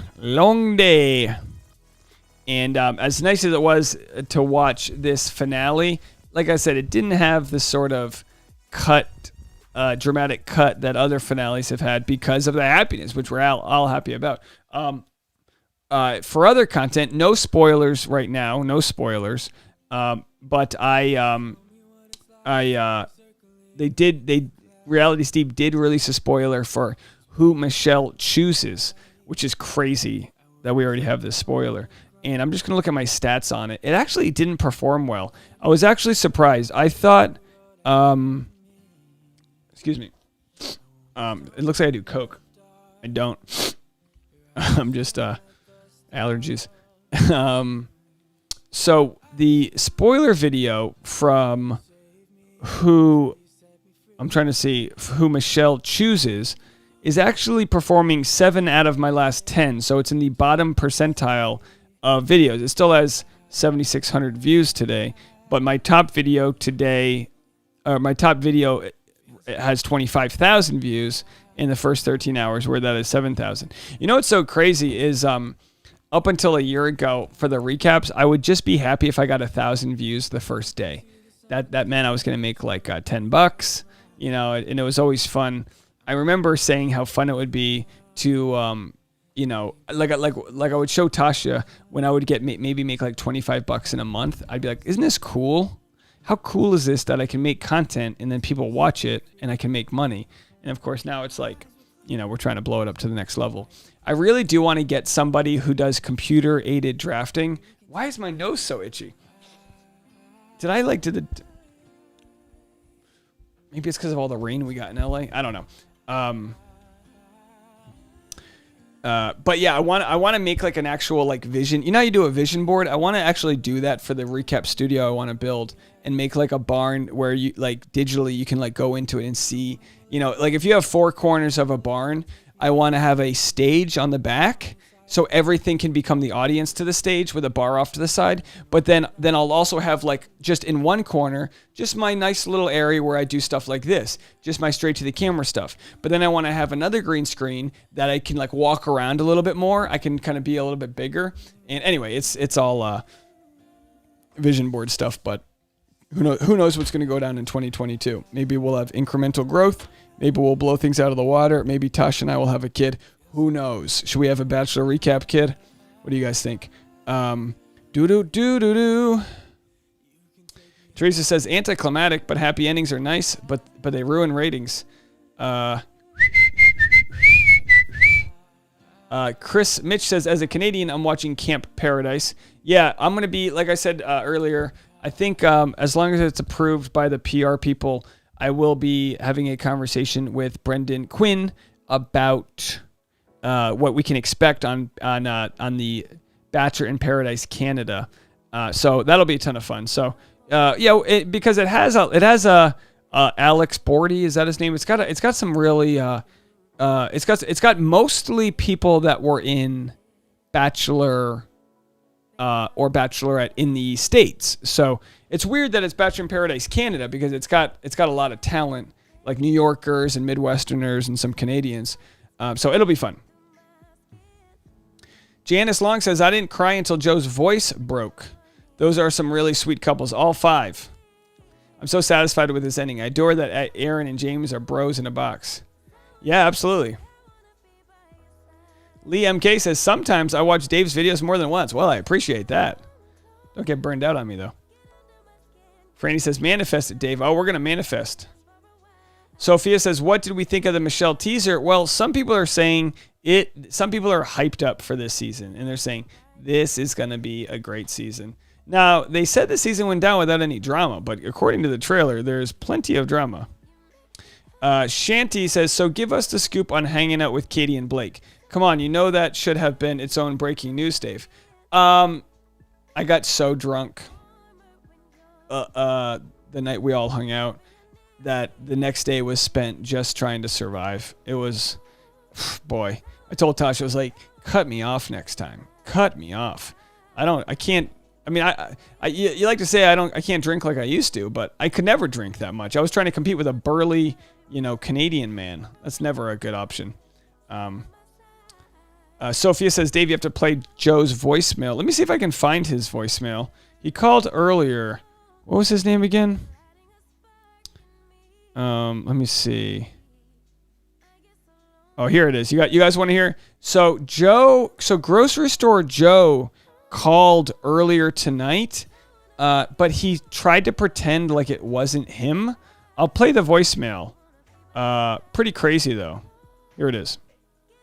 And as nice as it was to watch this finale, like I said, it didn't have the sort of dramatic cut that other finales have had because of the happiness, which we're all happy about. For other content, no spoilers right now, no spoilers. But Reality Steve did release a spoiler for who Michelle chooses, which is crazy that we already have this spoiler. And I'm just going to look at my stats on it. It actually didn't perform well. I was actually surprised. I thought, excuse me. It looks like I do coke. I don't. I'm just, allergies. So the spoiler video from who Michelle chooses is actually performing 7 out of my last 10. So it's in the bottom percentile of videos. It still has 7,600 views today, but my top video today, it has 25,000 views in the first 13 hours, where that is 7,000. What's so crazy is up until a year ago for the recaps, I would just be happy if I got 1,000 views the first day. That meant I was going to make like $10, and it was always fun. I remember saying how fun it would be to, like I would show Tasha when I would get maybe make like $25 in a month. I'd be like, isn't this cool? How cool is this that I can make content and then people watch it and I can make money? And of course now it's like, we're trying to blow it up to the next level. I really do want to get somebody who does computer aided drafting. Why is my nose so itchy? Maybe it's because of all the rain we got in LA. I don't know. But yeah, I want to make like an actual like vision. How you do a vision board? I want to actually do that for the recap studio I want to build and make like a barn where you like digitally you can like go into it and see, like if you have 4 corners of a barn, I want to have a stage on the back so everything can become the audience to the stage with a bar off to the side. But then I'll also have like just in one corner, just my nice little area where I do stuff like this, just my straight to the camera stuff. But then I want to have another green screen that I can like walk around a little bit more. I can kind of be a little bit bigger. And anyway, it's all vision board stuff, but who knows what's going to go down in 2022. Maybe we'll have incremental growth. Maybe we'll blow things out of the water. Maybe Tasha and I will have a kid. Who knows? Should we have a Bachelor recap kid? What do you guys think? Do. Teresa says anticlimactic, but happy endings are nice, but they ruin ratings. Chris Mitch says, as a Canadian, I'm watching Camp Paradise. Yeah, I'm going to be, like I said earlier, I think as long as it's approved by the PR people, I will be having a conversation with Brendan Quinn about what we can expect on the Bachelor in Paradise Canada. So that'll be a ton of fun. So because it has a Alex Bordy, is that his name? It's got some really it's got mostly people that were in Bachelor or Bachelorette in the States. So it's weird that it's Bachelor in Paradise Canada because it's got a lot of talent, like New Yorkers and Midwesterners and some Canadians. So it'll be fun. Janice Long says, I didn't cry until Joe's voice broke. Those are some really sweet couples, all 5. I'm so satisfied with this ending. I adore that Aaron and James are bros in a box. Yeah, absolutely. Lee MK says, sometimes I watch Dave's videos more than once. Well, I appreciate that. Don't get burned out on me, though. Franny says, manifest it, Dave. Oh, we're going to manifest. Sophia says, what did we think of the Michelle teaser? Well, some people are saying some people are hyped up for this season, and they're saying this is going to be a great season. Now, they said the season went down without any drama, but according to the trailer, there's plenty of drama. Shanty says, so give us the scoop on hanging out with Katie and Blake. Come on, you know that should have been its own breaking news, Dave. I got so drunk the night we all hung out that the next day was spent just trying to survive. It was, boy, I told Tasha, I was like, cut me off next time. Cut me off. You like to say I can't drink like I used to, but I could never drink that much. I was trying to compete with a burly, Canadian man. That's never a good option. Sophia says, Dave, you have to play Joe's voicemail. Let me see if I can find his voicemail. He called earlier. What was his name again? Let me see. Oh, here it is. You guys want to hear? So Grocery Store Joe called earlier tonight, but he tried to pretend like it wasn't him. I'll play the voicemail. Pretty crazy, though. Here it is.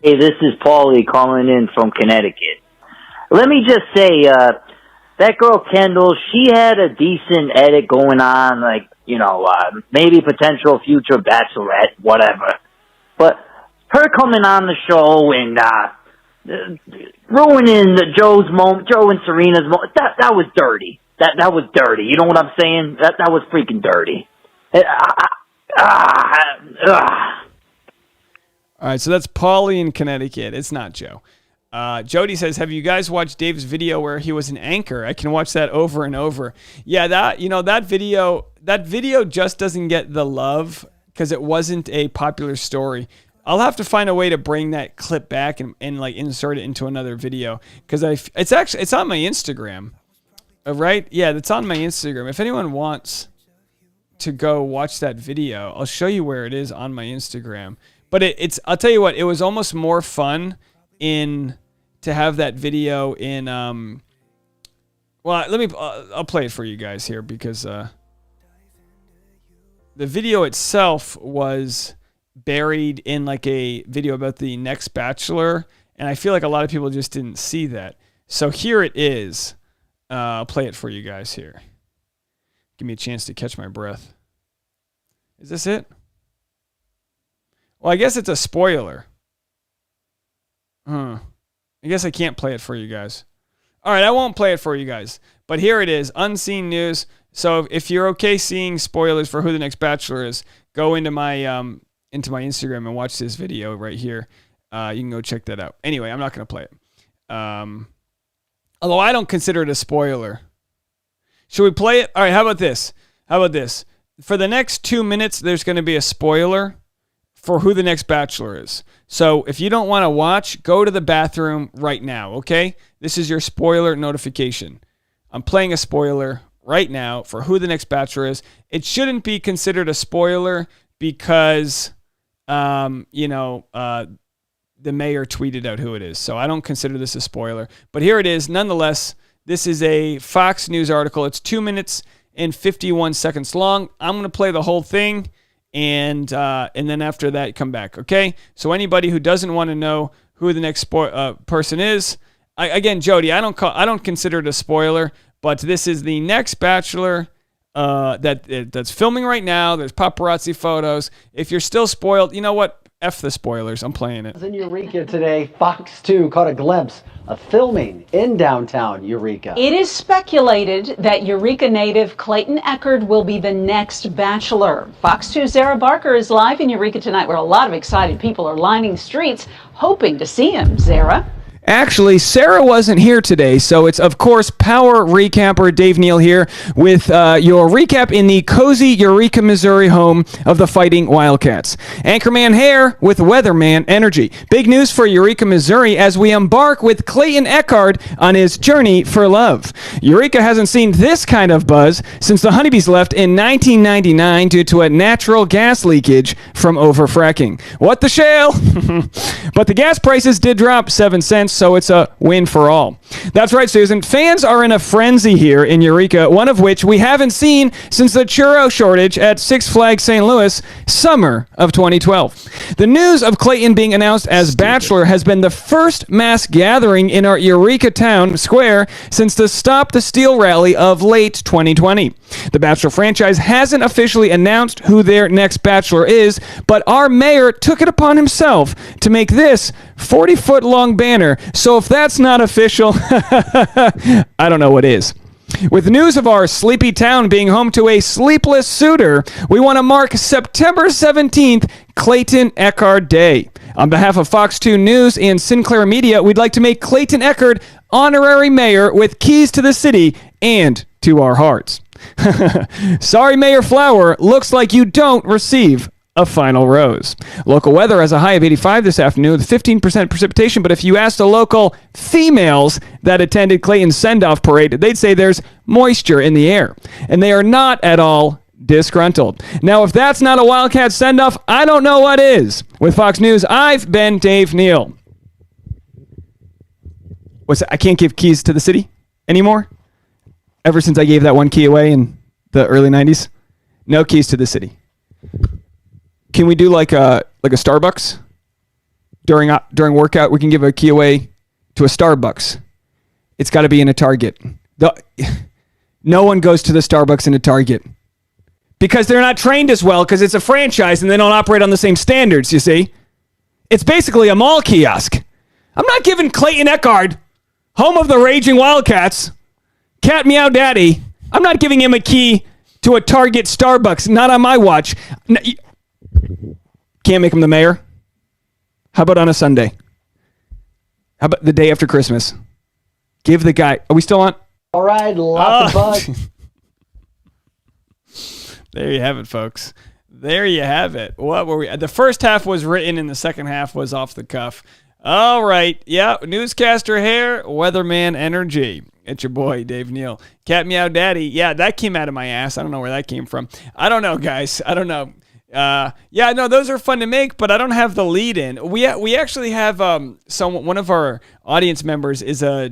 Hey, this is Paulie calling in from Connecticut. Let me just say, that girl Kendall, she had a decent edit going on, like, maybe potential future bachelorette, whatever. But her coming on the show and ruining Joe's moment, Joe and Serena's moment, that was dirty. That was dirty. You know what I'm saying? That was freaking dirty. All right, so that's Paulie in Connecticut. It's not Joe. Jody says, have you guys watched Dave's video where he was an anchor? I can watch that over and over. Yeah, that video just doesn't get the love because it wasn't a popular story. I'll have to find a way to bring that clip back and like insert it into another video because it's on my Instagram, right? Yeah, it's on my Instagram. If anyone wants to go watch that video, I'll show you where it is on my Instagram. But I'll tell you what, it was almost more fun to have that video in I'll play it for you guys here because the video itself was buried in like a video about the next Bachelor, and I feel like a lot of people just didn't see that. So here it is. I'll play it for you guys here. Give me a chance to catch my breath. Is this it? Well, I guess it's a spoiler. I guess I can't play it for you guys. All right, I won't play it for you guys. But here it is, unseen news. So if you're okay seeing spoilers for who the next Bachelor is, go into my Instagram and watch this video right here. You can go check that out. Anyway, I'm not going to play it. Although I don't consider it a spoiler. Should we play it? All right, how about this? For the next 2 minutes, there's going to be a spoiler for who the next Bachelor is. So if you don't want to watch, go to the bathroom right now, okay? This is your spoiler notification. I'm playing a spoiler right now for who the next Bachelor is. It shouldn't be considered a spoiler because, the mayor tweeted out who it is. So I don't consider this a spoiler. But here it is. Nonetheless, this is a Fox News article. It's 2 minutes and 51 seconds long. I'm going to play the whole thing, and then after that, come back, okay? So anybody who doesn't want to know who the next person is, again, Jody, I don't consider it a spoiler, but this is the next Bachelor that's filming right now. There's paparazzi photos. If you're still spoiled, you know what? F the spoilers. I'm playing it. In Eureka today, Fox 2 caught a glimpse of filming in downtown Eureka. It is speculated that Eureka native Clayton Echard will be the next Bachelor. Fox 2's Sarah Barker is live in Eureka tonight, where a lot of excited people are lining streets hoping to see him. Sarah? Actually, Sarah wasn't here today, so it's, of course, Power Recapper Dave Neal here with your recap in the cozy Eureka, Missouri home of the Fighting Wildcats. Anchorman Hare with Weatherman Energy. Big news for Eureka, Missouri as we embark with Clayton Echard on his journey for love. Eureka hasn't seen this kind of buzz since the Honeybees left in 1999 due to a natural gas leakage from overfracking. What the shale? But the gas prices did drop 7 cents. So it's a win for all. That's right, Susan. Fans are in a frenzy here in Eureka, one of which we haven't seen since the churro shortage at Six Flags St. Louis, summer of 2012. The news of Clayton being announced as Bachelor has been the first mass gathering in our Eureka town square since the Stop the Steal rally of late 2020. The Bachelor franchise hasn't officially announced who their next Bachelor is, but our mayor took it upon himself to make this 40-foot-long banner. So if that's not official, I don't know what is. With news of our sleepy town being home to a sleepless suitor, we want to mark September 17th, Clayton Echard Day. On behalf of Fox 2 News and Sinclair Media, we'd like to make Clayton Echard honorary mayor with keys to the city and to our hearts. Sorry, Mayor Flower, looks like you don't receive a final rose. Local weather has a high of 85 this afternoon with 15% precipitation, but if you asked the local females that attended Clayton's send-off parade, they'd say there's moisture in the air, and they are not at all disgruntled. Now, if that's not a Wildcat send-off, I don't know what is. With Fox News, I've been Dave Neal. I can't give keys to the city anymore? Ever since I gave that one key away in the early 90s? No keys to the city. Can we do like a Starbucks? During workout, we can give a key away to a Starbucks. It's got to be in a Target. No one goes to the Starbucks in a Target. Because they're not trained as well, because it's a franchise and they don't operate on the same standards, you see? It's basically a mall kiosk. I'm not giving Clayton Echard, home of the Raging Wildcats, Cat Meow Daddy, I'm not giving him a key to a Target Starbucks, not on my watch. No, can't make him the mayor? How about on a Sunday? How about the day after Christmas? Give the guy... Are we still on? All right, lots of buzz. There you have it, folks. There you have it. What were we... The first half was written and the second half was off the cuff. All right. Yeah, newscaster hair, weatherman energy. It's your boy, Dave Neal. Cat Meow Daddy. Yeah, that came out of my ass. I don't know where that came from. I don't know, guys. I don't know. Yeah, no, those are fun to make, but I don't have the lead in. We actually have one of our audience members is a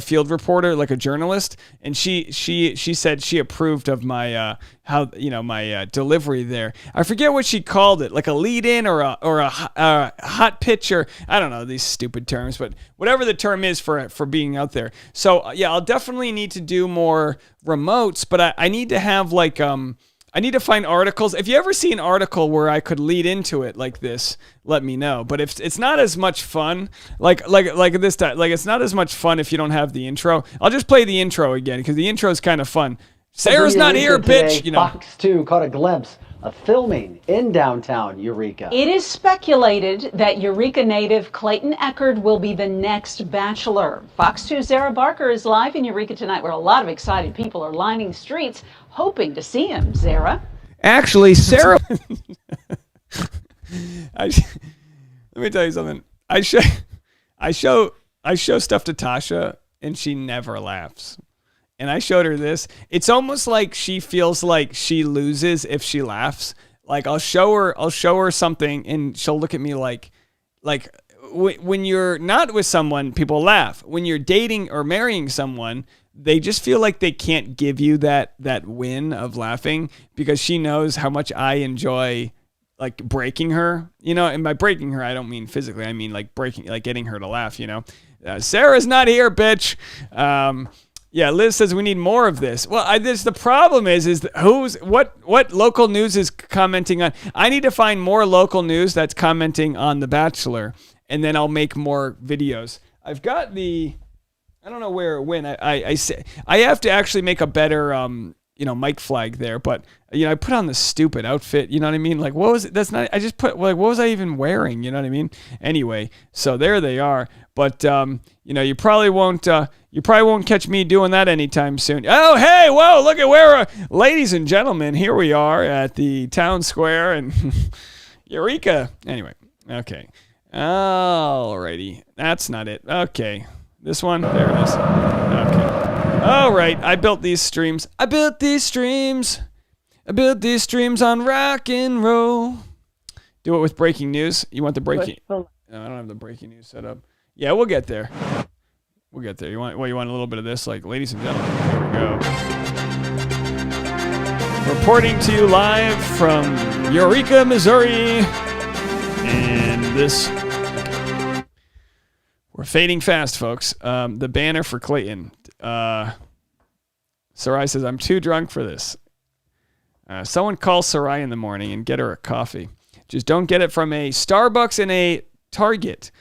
field reporter, like a journalist, and she said she approved of my my delivery there. I forget what she called it, like a lead in or a hot pitch, or I don't know these stupid terms, but whatever the term is for being out there. So yeah, I'll definitely need to do more remotes, but I need to have I need to find articles. If you ever see an article where I could lead into it like this, let me know. But if it's not as much fun, like this time, like it's not as much fun if you don't have the intro. I'll just play the intro again because the intro is kind of fun. Sarah's not here, today, bitch. You know. Fox 2 caught a glimpse of filming in downtown Eureka. It is speculated that Eureka native Clayton Echard will be the next Bachelor. Fox 2's Sarah Barker is live in Eureka tonight, where a lot of excited people are lining streets hoping to see him. Sarah? Actually, Sarah... let me tell you something. I show stuff to Tasha, and she never laughs. and I showed her this. It's almost like she feels like she loses if she laughs. Like I'll show her something, and she'll look at me like when you're not with someone, people laugh. When you're dating or marrying someone, they just feel like they can't give you that win of laughing because she knows how much I enjoy like breaking her, and by breaking her, I don't mean physically. I mean like breaking, like getting her to laugh, Sarah's not here, bitch. Yeah, Liz says we need more of this. Well, the problem is what local news is commenting on? I need to find more local news that's commenting on The Bachelor, and then I'll make more videos. I've got I don't know where it went. I have to actually make a better mic flag there, but I put on this stupid outfit, you know what I mean? Like what was it? That's not, I just put like, what was I even wearing? You know what I mean? Anyway, so there they are. But you probably won't catch me doing that anytime soon. Oh, hey, whoa, look at where ladies and gentlemen, here we are at the town square and Eureka. Anyway, okay. Alrighty. That's not it. Okay. This one, there it is. Okay. All right, I built these streams. I built these streams on rock and roll. Do it with breaking news. You want the breaking? No, I don't have the breaking news set up. Yeah, we'll get there. We'll get there. You want a little bit of this? Like, ladies and gentlemen, here we go. Reporting to you live from Eureka, Missouri. And this... We're fading fast, folks. The banner for Clayton. Sarai says, I'm too drunk for this. Someone call Sarai in the morning and get her a coffee. Just don't get it from a Starbucks and a Target.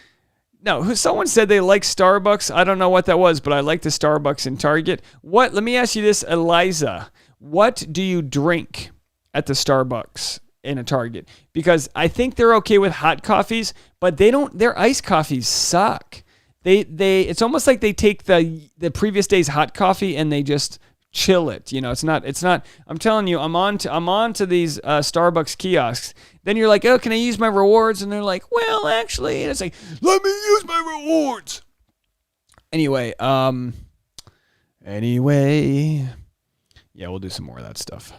No, someone said they like Starbucks. I don't know what that was, but I like the Starbucks and Target. Let me ask you this, Eliza. What do you drink at the Starbucks in a Target? Because I think they're okay with hot coffees, but their iced coffees suck. It's almost like they take the previous day's hot coffee and they just chill it. It's not, I'm telling you, I'm on to these Starbucks kiosks. Then you're like, oh, can I use my rewards? And they're like, well, actually, and it's like, let me use my rewards. Anyway, yeah, we'll do some more of that stuff.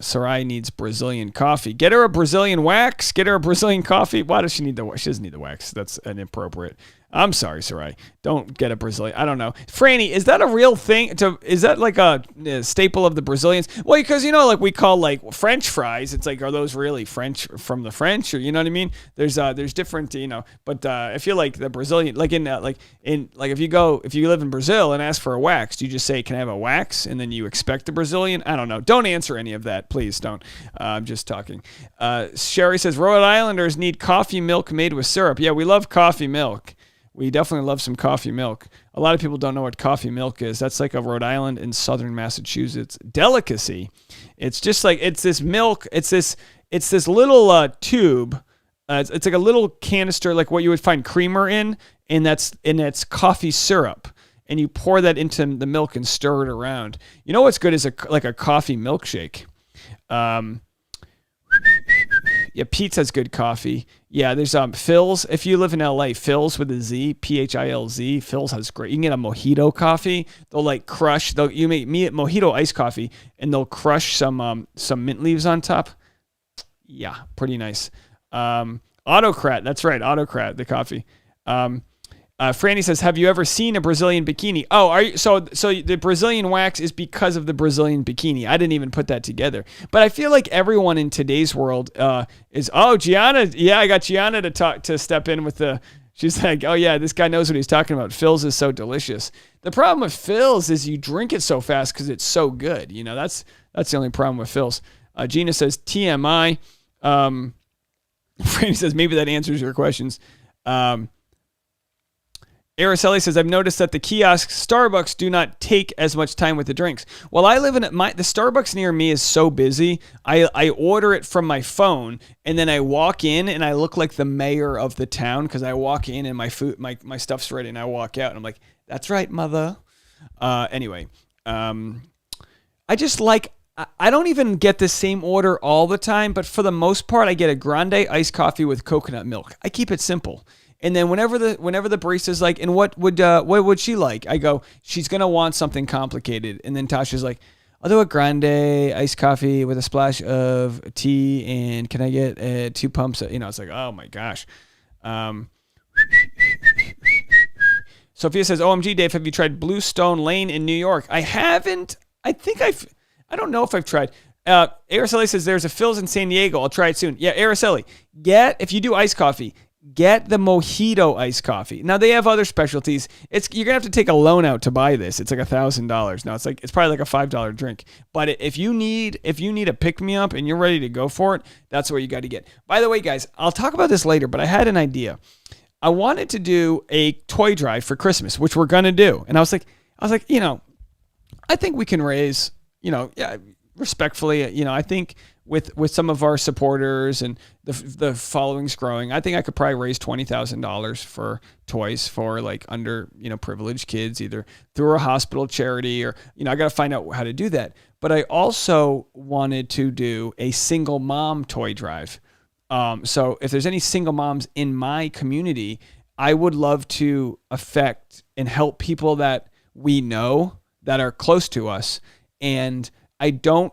Sarai needs Brazilian coffee. Get her a Brazilian wax. Get her a Brazilian coffee. Why does she need the wax? She doesn't need the wax. That's inappropriate. I'm sorry, Sarai. Don't get a Brazilian. I don't know. Franny, is that a real thing? Is that like a staple of the Brazilians? Well, because, like we call like French fries. It's like, are those really French from the French? Or, you know what I mean? There's different, but I feel like the Brazilian, if you live in Brazil and ask for a wax, do you just say, can I have a wax? And then you expect the Brazilian? I don't know. Don't answer any of that. Please don't. I'm just talking. Sherry says, Rhode Islanders need coffee milk made with syrup. Yeah, we love coffee milk. We definitely love some coffee milk. A lot of people don't know what coffee milk is. That's like a Rhode Island and southern Massachusetts delicacy. It's just like, it's this milk. It's this little tube. It's like a little canister, like what you would find creamer in, and that's coffee syrup. And you pour that into the milk and stir it around. You know what's good is like a coffee milkshake. Yeah, Pete's has good coffee. Yeah, there's Phil's. If you live in LA, Phil's with a Z, Philz. Phil's has great. You can get a mojito coffee. They'll like crush. You make me mojito iced coffee, and they'll crush some mint leaves on top. Yeah, pretty nice. Autocrat. That's right, Autocrat. The coffee. Franny says, have you ever seen a Brazilian bikini? Oh, are you, so the Brazilian wax is because of the Brazilian bikini. I didn't even put that together. But I feel like everyone in today's world Gianna. Yeah, I got Gianna to step in with she's like, oh yeah, this guy knows what he's talking about. Phil's is so delicious. The problem with Phil's is you drink it so fast because it's so good. That's the only problem with Phil's. Gina says, TMI. Franny says, maybe that answers your questions. Araceli says, I've noticed that the kiosks, Starbucks, do not take as much time with the drinks. Well, I live in the Starbucks near me is so busy. I order it from my phone, and then I walk in, and I look like the mayor of the town because I walk in and my food, my stuff's ready, and I walk out, and I'm like, that's right, mother. Anyway, I just like, I don't even get the same order all the time, but for the most part, I get a grande iced coffee with coconut milk. I keep it simple. And then whenever the barista's like, and what would she like? I go, she's gonna want something complicated. And then Tasha's like, I'll do a grande iced coffee with a splash of tea, and can I get 2 pumps? It's like, oh my gosh. Sophia says, OMG, Dave, have you tried Bluestone Lane in New York? I haven't. I don't know if I've tried. Araceli says, there's a Phil's in San Diego. I'll try it soon. Yeah, Araceli, if you do iced coffee, get the mojito iced coffee. Now, they have other specialties. You're going to have to take a loan out to buy this. It's like $1,000. Now, it's probably like a $5 drink. But if you need a pick-me-up and you're ready to go for it, that's what you got to get. By the way, guys, I'll talk about this later, but I had an idea. I wanted to do a toy drive for Christmas, which we're going to do. And I was like, I think we can raise, respectfully, I think with some of our supporters and the following's growing, I think I could probably raise $20,000 for toys for like under, privileged kids, either through a hospital charity or, I got to find out how to do that. But I also wanted to do a single mom toy drive. So if there's any single moms in my community, I would love to affect and help people that we know that are close to us. And we don't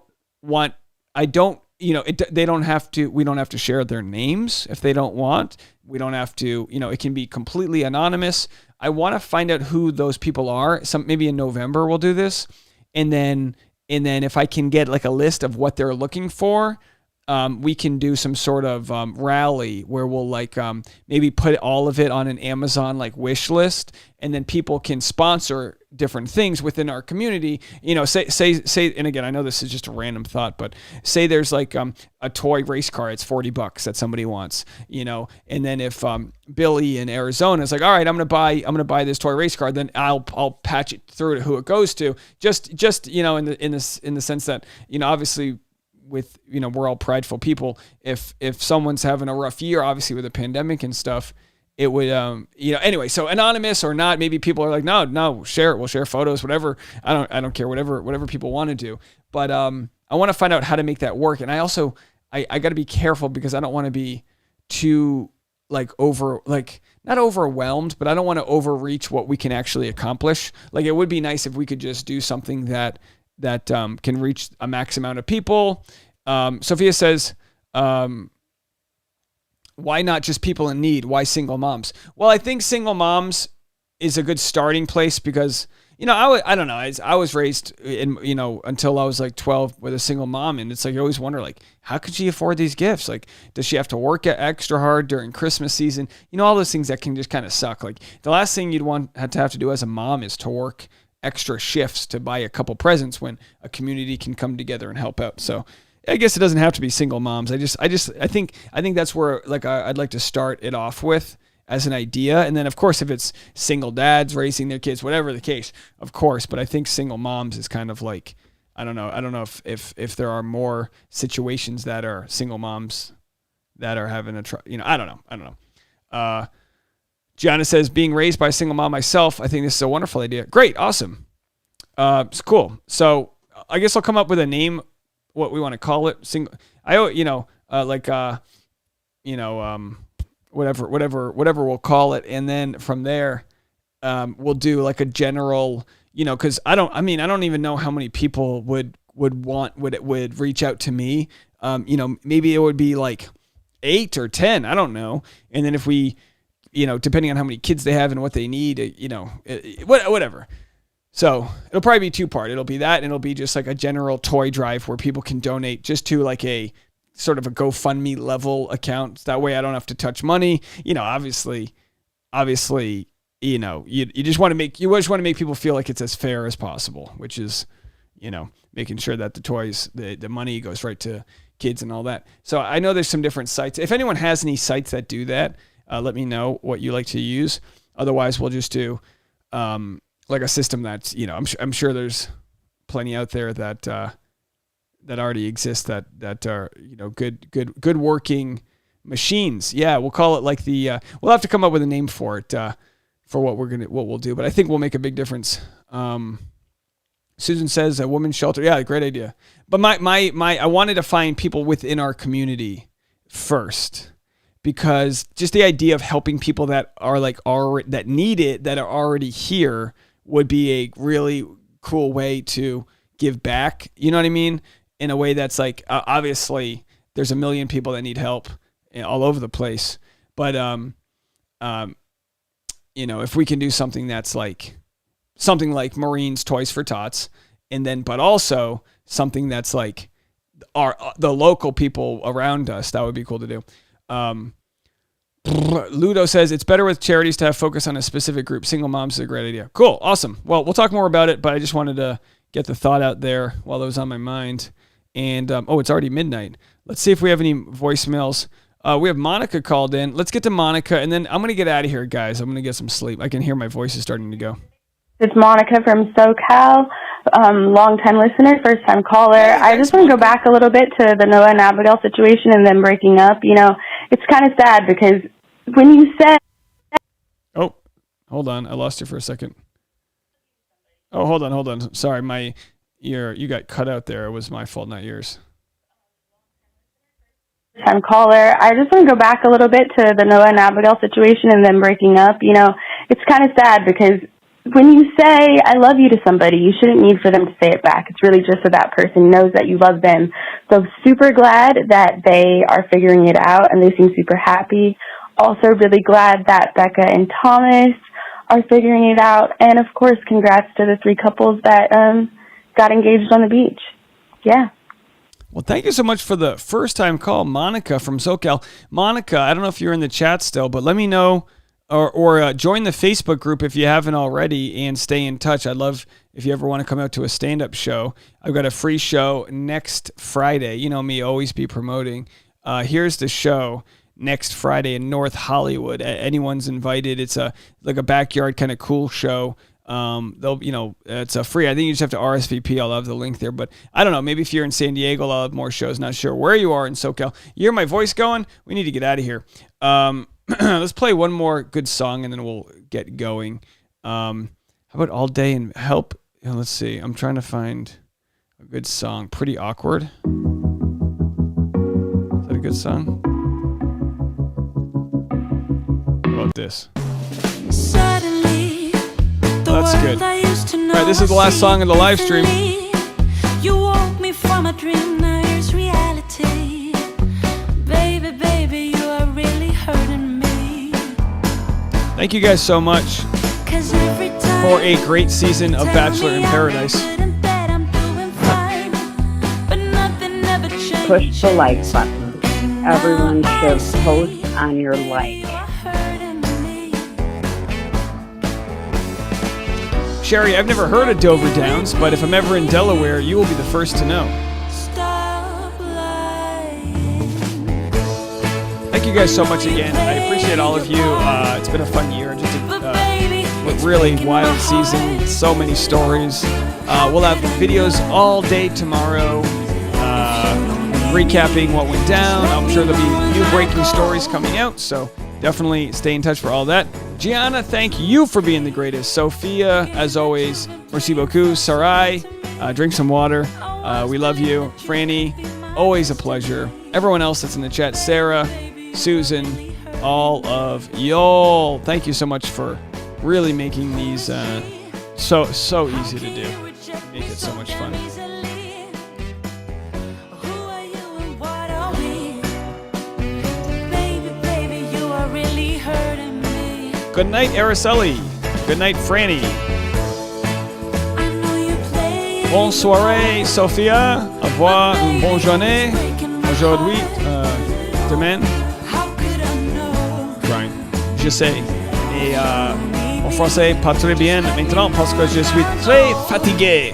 have to share their names if they don't want. We don't have to, it can be completely anonymous. I want to find out who those people are. Maybe in November we'll do this. And then if I can get like a list of what they're looking for, we can do some sort of rally where we'll like maybe put all of it on an Amazon like wish list, and then people can sponsor different things within our community. Say, and again, I know this is just a random thought, but say there's like a toy race car, it's $40 that somebody wants, and then if Billy in Arizona is like, all right, I'm gonna buy this toy race car, then I'll patch it through to who it goes to, just in the sense that obviously, with we're all prideful people. If someone's having a rough year, obviously with a pandemic and stuff, it would anyway. So anonymous or not, maybe people are like, no, share it. We'll share photos, whatever. I don't care, whatever people want to do. But I want to find out how to make that work. And I also I got to be careful because I don't want to be too not overwhelmed, but I don't want to overreach what we can actually accomplish. Like, it would be nice if we could just do something that can reach a max amount of people. Sophia says, why not just people in need? Why single moms? Well, I think single moms is a good starting place because, I don't know. I was raised in, until I was like 12 with a single mom. And it's like, you always wonder, like, how could she afford these gifts? Like, does she have to work extra hard during Christmas season? All those things that can just kind of suck. Like, the last thing you'd have to do as a mom is to work extra shifts to buy a couple presents when a community can come together and help out. So I guess it doesn't have to be single moms. I think that's where I'd like to start it off with as an idea. And then of course, if it's single dads raising their kids, whatever the case, of course, but I think single moms is kind of like, I don't know if there are more situations that are single moms that are having I don't know. Gianna says, being raised by a single mom myself, I think this is a wonderful idea. Great. Awesome. It's cool. So I guess I'll come up with a name, what we want to call it. Whatever we'll call it. And then from there, we'll do like a general, cause I don't even know how many people would reach out to me. Maybe it would be like 8 or 10. I don't know. And then if we, depending on how many kids they have and what they need, whatever. So it'll probably be 2-part. It'll be that, and it'll be just like a general toy drive where people can donate just to like a sort of a GoFundMe level account. That way I don't have to touch money. Obviously, you just want to make people feel like it's as fair as possible, which is, making sure that the toys, the money goes right to kids and all that. So I know there's some different sites. If anyone has any sites that do that, let me know what you like to use. Otherwise, we'll just do like a system that's, I'm sure there's plenty out there that already exist that are, good working machines. Yeah, we'll call it like we'll have to come up with a name for it, for what we'll do. But I think we'll make a big difference. Susan says a women's shelter. Yeah, great idea. But I wanted to find people within our community first. because just the idea of helping people that are like already, that need it, that are already here, would be a really cool way to give back. You know what I mean? In a way that's like, obviously there's a million people that need help all over the place. But, you know, if we can do something that's like something like Marines Toys for Tots, and then, but also something that's like the local people around us, that would be cool to do. Ludo says it's better with charities to have focus on a specific group. Single moms is a great idea. Cool. Awesome. Well, we'll talk more about it, but I just wanted to get the thought out there while it was on my mind. And, it's already midnight. Let's see if we have any voicemails. We have Monica called in. Let's get to Monica, and then I'm going to get out of here, guys. I'm going to get some sleep. I can hear my voice is starting to go. It's Monica from SoCal, long-time listener, first-time caller. I just want to go back a little bit to the Noah and Abigail situation and them breaking up. You know, it's kind of sad because when you said... Oh, hold on. I lost you for a second. Oh, hold on. Sorry, you got cut out there. It was my fault, not yours. First-time caller. I just want to go back a little bit to the Noah and Abigail situation and them breaking up. You know, it's kind of sad because when you say, I love you to somebody, you shouldn't need for them to say it back. It's really just so that person knows that you love them. So super glad that they are figuring it out and they seem super happy. Also really glad that Becca and Thomas are figuring it out. And of course, congrats to the 3 couples that got engaged on the beach. Yeah. Well, thank you so much for the first time call, Monica from SoCal. Monica, I don't know if you're in the chat still, but let me know. Or join the Facebook group if you haven't already and stay in touch. I'd love if you ever want to come out to a stand-up show. I've got a free show next Friday. You know me, always be promoting. Here's the show next Friday in North Hollywood. Anyone's invited. It's like a backyard kind of cool show. It's a free. I think you just have to RSVP. I'll have the link there. But I don't know. Maybe if you're in San Diego, I'll have more shows. Not sure where you are in SoCal. You hear my voice going? We need to get out of here. Let's play one more good song and then we'll get going. How about All Day and Help? Let's see. I'm trying to find a good song. Pretty Awkward. Is that a good song? How about this? That's good. All right, this is the last song of the live stream. You woke me from a dream, now here's reality. Baby, you are really hurting me. Thank you guys so much for a great season of Bachelor in Paradise. Push the like button. Everyone should post on your like. Sherry, I've never heard of Dover Downs, but if I'm ever in Delaware, you will be the first to know. Thank you guys so much again. I appreciate all of you. It's been a fun year. Just a really wild season. So many stories. We'll have videos all day tomorrow recapping what went down. I'm sure there'll be new breaking stories coming out, so definitely stay in touch for all that. Gianna, thank you for being the greatest. Sophia, as always, merci beaucoup. Sarai, drink some water. We love you. Franny, always a pleasure. Everyone else that's in the chat, Sarah, Susan, all of y'all, thank you so much for really making these so easy to do. Make it so much fun. Good night, Araceli. Good night, Franny. Bonne soirée, Sophia. Au revoir, une bonne journée. Aujourd'hui, demain. Brian, je sais. Et en français, pas très bien maintenant parce que je suis très fatigué.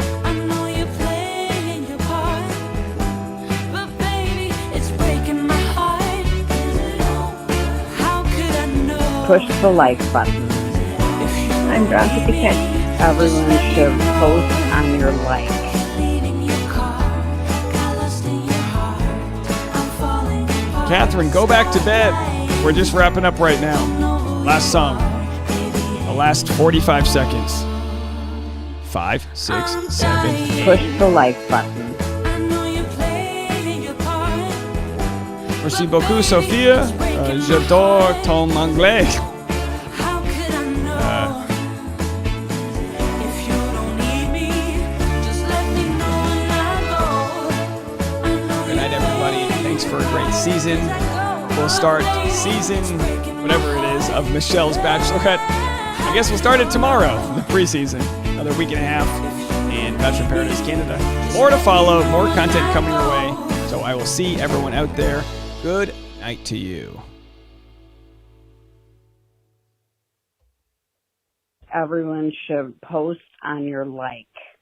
Push the like button. I'm drunk if you can. Everyone should post on your like. Catherine, go back to bed. We're just wrapping up right now. Last song. The last 45 seconds. 5, 6, 7, 8. Push the like button. Merci beaucoup, Sophia. J'adore ton anglais. How could I know if you don't need me? Just let me know when I go. Good night, everybody. Thanks for a great season. We'll start season, whatever it is, of Michelle's Bachelorette. I guess we'll start it tomorrow, the preseason. Another week and a half in Bachelor in Paradise Canada. More to follow, more content coming your way. So I will see everyone out there. Good night to you. Everyone should post on your like.